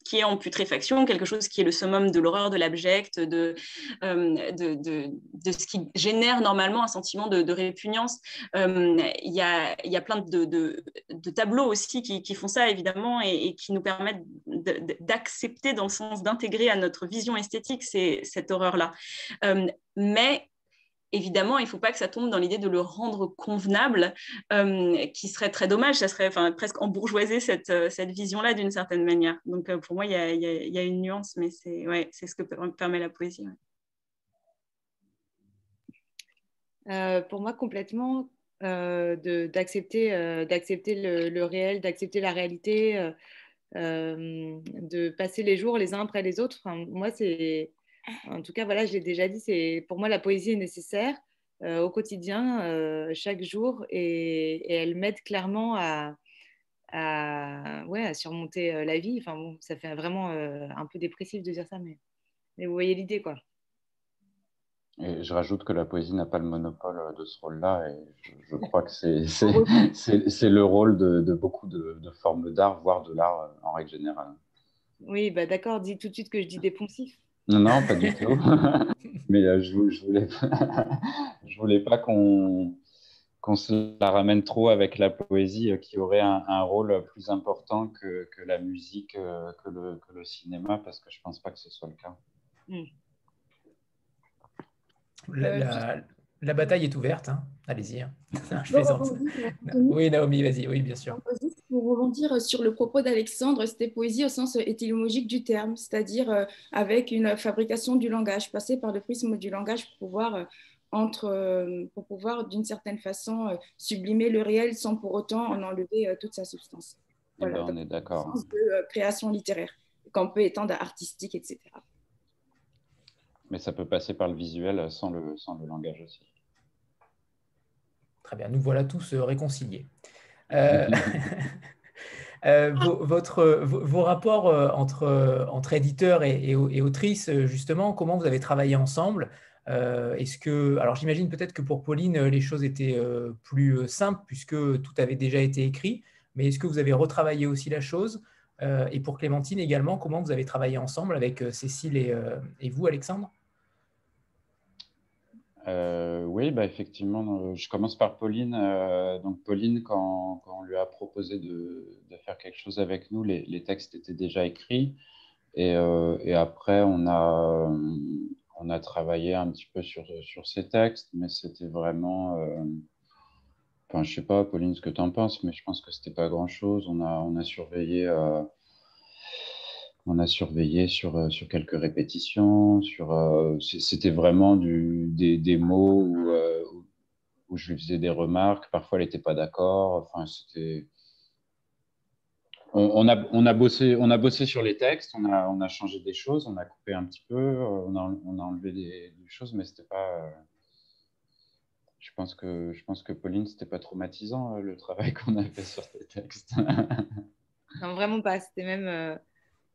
qui est en putréfaction, quelque chose qui est le summum de l'horreur, de l'abject, de ce qui génère normalement un sentiment de répugnance. Il y a plein de tableaux aussi qui font ça, évidemment, et qui nous permettent d'accepter, dans le sens d'intégrer à notre vision esthétique cette horreur-là. Mais évidemment, il ne faut pas que ça tombe dans l'idée de le rendre convenable, qui serait très dommage. Ça serait presque embourgeoiser cette vision-là d'une certaine manière. Donc, pour moi, il y a une nuance, mais c'est ce que permet la poésie. Ouais. Pour moi, complètement, d'accepter le réel, d'accepter la réalité, de passer les jours les uns après les autres. Enfin, moi, c'est... En tout cas, voilà, je l'ai déjà dit, pour moi, la poésie est nécessaire au quotidien, chaque jour, et elle m'aide clairement à surmonter la vie. Enfin, bon, ça fait vraiment un peu dépressif de dire ça, mais vous voyez l'idée, quoi. Et je rajoute que la poésie n'a pas le monopole de ce rôle-là, et je crois que c'est le rôle de beaucoup de formes d'art, voire de l'art en règle générale. Oui, bah d'accord, dis tout de suite que je dis des poncifs. Non, pas du tout. Mais je voulais pas qu'on se la ramène trop avec la poésie qui aurait un rôle plus important que la musique, que le cinéma, parce que je pense pas que ce soit le cas. La bataille est ouverte, hein. Allez-y, hein. Je plaisante. Oui, Naomi, vas-y, oui, bien sûr. Juste pour rebondir sur le propos d'Alexandre, c'était poésie au sens étymologique du terme, c'est-à-dire avec une fabrication du langage, passer par le prisme du langage pour pouvoir d'une certaine façon sublimer le réel sans pour autant en enlever toute sa substance. Voilà, on est d'accord. Sens de création littéraire, qu'on peut étendre à artistique, etc. Mais ça peut passer par le visuel sans le langage aussi. Très bien, nous voilà tous réconciliés. Vos rapports entre éditeurs et autrices, justement, comment vous avez travaillé ensemble? Alors j'imagine peut-être que pour Pauline, les choses étaient plus simples puisque tout avait déjà été écrit, mais est-ce que vous avez retravaillé aussi la chose? Et pour Clémentine également, comment vous avez travaillé ensemble avec Cécile et vous, Alexandre? Oui, bah, effectivement, je commence par Pauline. Donc Pauline, quand on lui a proposé de faire quelque chose avec nous, les textes étaient déjà écrits. Et après, on a travaillé un petit peu sur ces textes, mais c'était vraiment... Enfin, je sais pas, Pauline, ce que tu en penses, mais je pense que c'était pas grand-chose. On a surveillé... On a surveillé sur quelques répétitions. C'était vraiment des mots où je lui faisais des remarques. Parfois, elle n'était pas d'accord. Enfin, on a bossé sur les textes. On a changé des choses. On a coupé un petit peu. On a enlevé des choses, mais c'était pas. Je pense que Pauline, c'était pas traumatisant le travail qu'on a fait sur tes textes. Non, vraiment pas. C'était même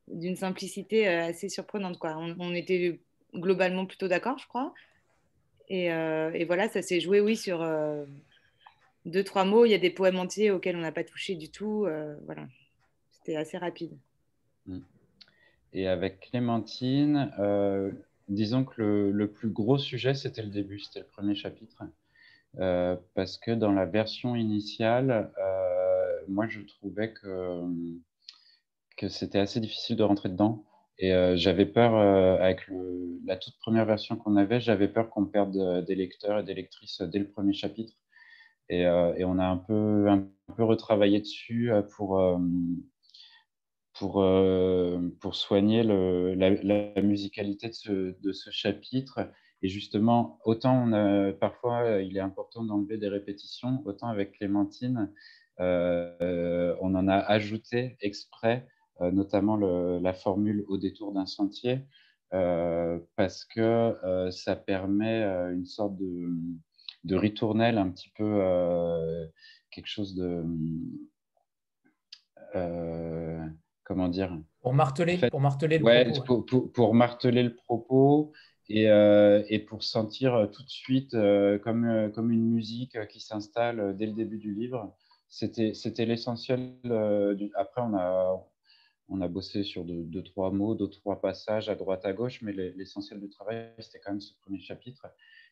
d'une simplicité assez surprenante, quoi. On était globalement plutôt d'accord, je crois. Et voilà, ça s'est joué, oui, sur 2-3 mots. Il y a des poèmes entiers auxquels on n'a pas touché du tout. Voilà, c'était assez rapide. Et avec Clémentine, disons que le plus gros sujet, c'était le début, c'était le premier chapitre. Parce que dans la version initiale, moi, je trouvais que c'était assez difficile de rentrer dedans. Et j'avais peur, avec la toute première version qu'on avait, j'avais peur qu'on perde des lecteurs et des lectrices dès le premier chapitre. Et on a un peu retravaillé dessus pour soigner la musicalité de ce chapitre. Et justement, autant parfois il est important d'enlever des répétitions, autant avec Clémentine, on en a ajouté exprès, notamment la formule au détour d'un sentier, parce que ça permet une sorte de ritournelle, un petit peu quelque chose de... comment dire, Pour marteler, en fait, pour marteler le ouais, propos. pour marteler le propos et pour sentir tout de suite comme une musique qui s'installe dès le début du livre. C'était l'essentiel. Après, on a bossé sur deux, trois mots, deux, trois passages à droite, à gauche, mais l'essentiel du travail, c'était quand même ce premier chapitre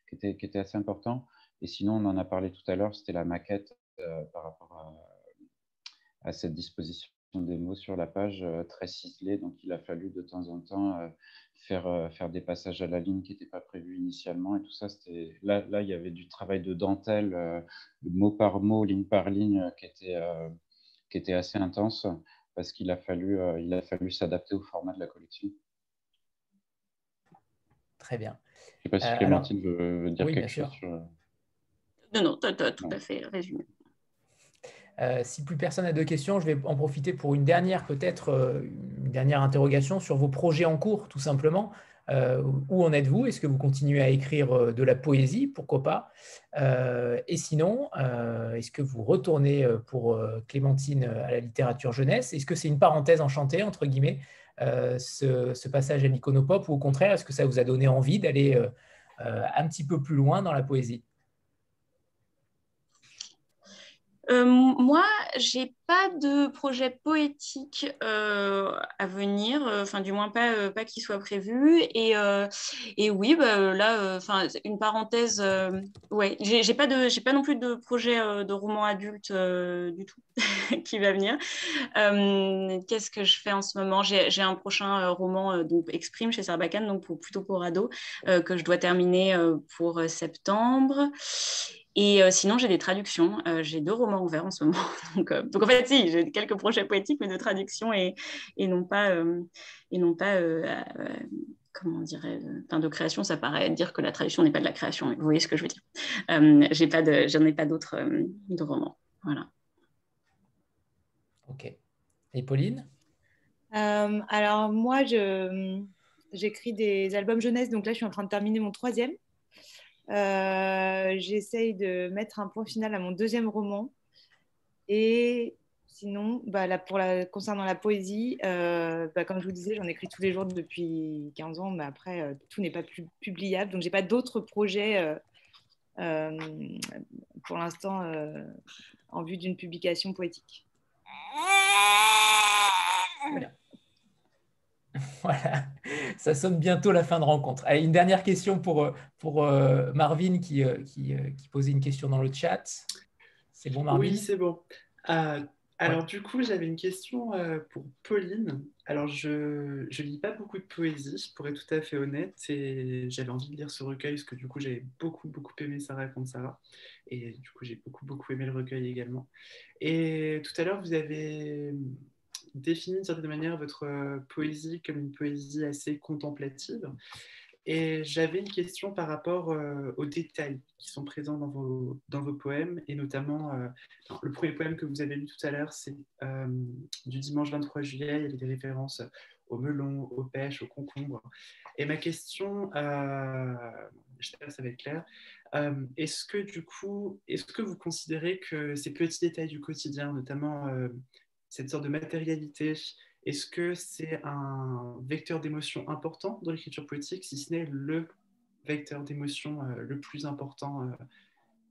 qui était assez important. Et sinon, on en a parlé tout à l'heure, c'était la maquette par rapport à cette disposition des mots sur la page très ciselée. Donc, il a fallu de temps en temps faire des passages à la ligne qui n'étaient pas prévus initialement. Et tout ça, là, il y avait du travail de dentelle, mot par mot, ligne par ligne, qui était assez intense parce qu'il a fallu s'adapter au format de la collection. Très bien. Je ne sais pas si Clémentine veut dire quelque chose sur... Non, tu as tout à fait résumé. Si plus personne n'a de questions, je vais en profiter pour une dernière interrogation sur vos projets en cours, tout simplement. Où en êtes-vous? Est-ce que vous continuez à écrire de la poésie? Pourquoi pas? Et sinon, est-ce que vous retournez pour Clémentine à la littérature jeunesse? Est-ce que c'est une parenthèse enchantée, entre guillemets, ce passage à l'iconopop, ou au contraire, est-ce que ça vous a donné envie d'aller un petit peu plus loin dans la poésie? Moi, j'ai pas de projet poétique à venir, enfin du moins pas qui soit prévu. Et oui, là, une parenthèse, ouais, j'ai pas non plus de projet de roman adulte du tout qui va venir. Qu'est-ce que je fais en ce moment? J'ai un prochain roman, donc Exprime chez Sarbacane, donc plutôt pour ado, que je dois terminer pour septembre. Et sinon, j'ai des traductions. J'ai 2 romans ouverts en ce moment. Donc en fait, si, j'ai quelques projets poétiques, mais de traduction et non pas, comment on dirait, de création. Ça paraît dire que la traduction n'est pas de la création. Mais vous voyez ce que je veux dire. J'en ai pas d'autres de romans. Voilà. Ok. Et Pauline? Alors moi, j'écris des albums jeunesse. Donc là, je suis en train de terminer mon 3e. J'essaye de mettre un point final à mon 2e roman. Et sinon, concernant la poésie, comme je vous disais, j'en écris tous les jours depuis 15 ans, mais après, tout n'est pas publiable. Donc, je n'ai pas d'autres projets pour l'instant en vue d'une publication poétique. Voilà. Voilà, ça sonne bientôt la fin de rencontre. Allez, une dernière question pour Marvin qui posait une question dans le chat. C'est bon, Marvin? Oui, c'est bon. Alors, du coup, j'avais une question pour Pauline. Alors, je ne lis pas beaucoup de poésie, pour être tout à fait honnête, et j'avais envie de lire ce recueil parce que du coup, j'avais beaucoup, beaucoup aimé Sarah contre Sarah. Et du coup, j'ai beaucoup, beaucoup aimé le recueil également. Et tout à l'heure, vous avez défini d'une certaine manière votre poésie comme une poésie assez contemplative. Et j'avais une question par rapport aux détails qui sont présents dans vos poèmes, et notamment le premier poème que vous avez lu tout à l'heure, c'est du dimanche 23 juillet, il y avait des références au melon, aux pêches, aux concombres. Et ma question, j'espère que ça va être clair, est-ce que vous considérez que ces petits détails du quotidien, notamment cette sorte de matérialité, est-ce que c'est un vecteur d'émotion important dans l'écriture poétique, si ce n'est le vecteur d'émotion le plus important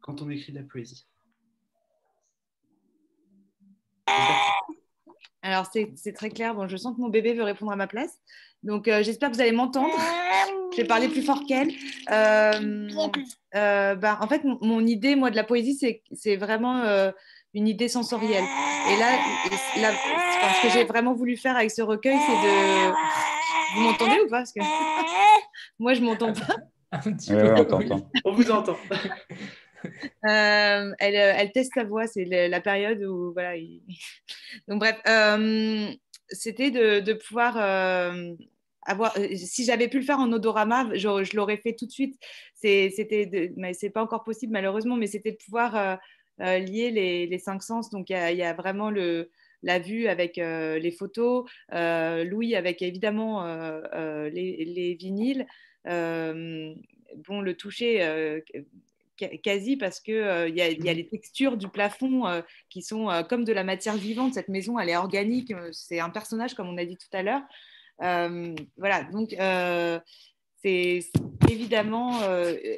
quand on écrit de la poésie? Alors, c'est très clair. Bon, je sens que mon bébé veut répondre à ma place. Donc, j'espère que vous allez m'entendre. Je vais parler plus fort qu'elle. En fait, mon idée, moi, de la poésie, c'est vraiment une idée sensorielle. Et là, ce que j'ai vraiment voulu faire avec ce recueil, c'est de... Vous m'entendez ou pas? Parce que moi, je ne m'entends pas. Un petit peu. On t'entend. On vous entend. Elle teste sa voix, c'est la période où voilà. Donc bref, c'était de pouvoir avoir. Si j'avais pu le faire en odorama, je l'aurais fait tout de suite. Mais c'est pas encore possible malheureusement, mais c'était de pouvoir lier les cinq sens. Donc il y a vraiment la vue avec les photos, l'ouïe avec évidemment les vinyles. Bon, le toucher quasi parce que y a les textures du plafond qui sont comme de la matière vivante. Cette maison, elle est organique. C'est un personnage, comme on a dit tout à l'heure. Voilà, donc c'est évidemment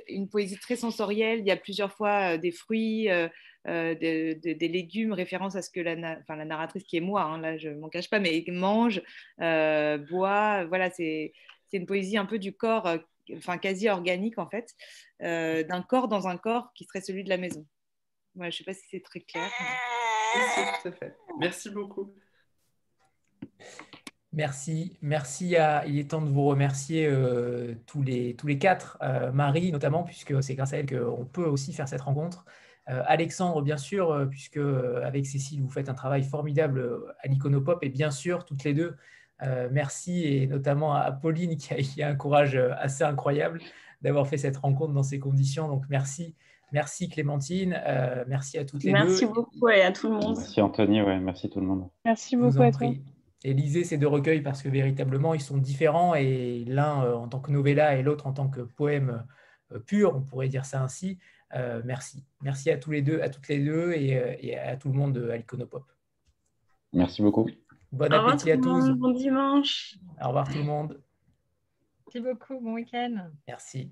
une poésie très sensorielle. Il y a plusieurs fois des fruits, des légumes, référence à ce que la narratrice, qui est moi, hein, là je ne m'en cache pas, mais mange, boit. Voilà, c'est une poésie un peu du corps, quasi organique en fait, d'un corps dans un corps qui serait celui de la maison. Voilà, je ne sais pas si c'est très clair. Oui, tout à fait. Merci beaucoup. Merci. Il est temps de vous remercier tous les quatre, Marie notamment, puisque c'est grâce à elle qu'on peut aussi faire cette rencontre. Alexandre, bien sûr, puisque avec Cécile, vous faites un travail formidable à l'Iconopop, et bien sûr, toutes les deux, merci, et notamment à Pauline qui a un courage assez incroyable d'avoir fait cette rencontre dans ces conditions. Donc, merci. Merci Clémentine, merci à toutes les deux. Merci beaucoup et à tout le monde. Merci Anthony, ouais, merci tout le monde. Merci beaucoup à toi. Et lisez ces deux recueils parce que véritablement, ils sont différents, et l'un en tant que novella et l'autre en tant que poème pur, on pourrait dire ça ainsi. Merci. Merci à tous les deux, à toutes les deux, et à tout le monde à l'Iconopop. Merci beaucoup. Bon appétit à tous. Bon dimanche. Au revoir tout le monde. Merci beaucoup. Bon week-end. Merci.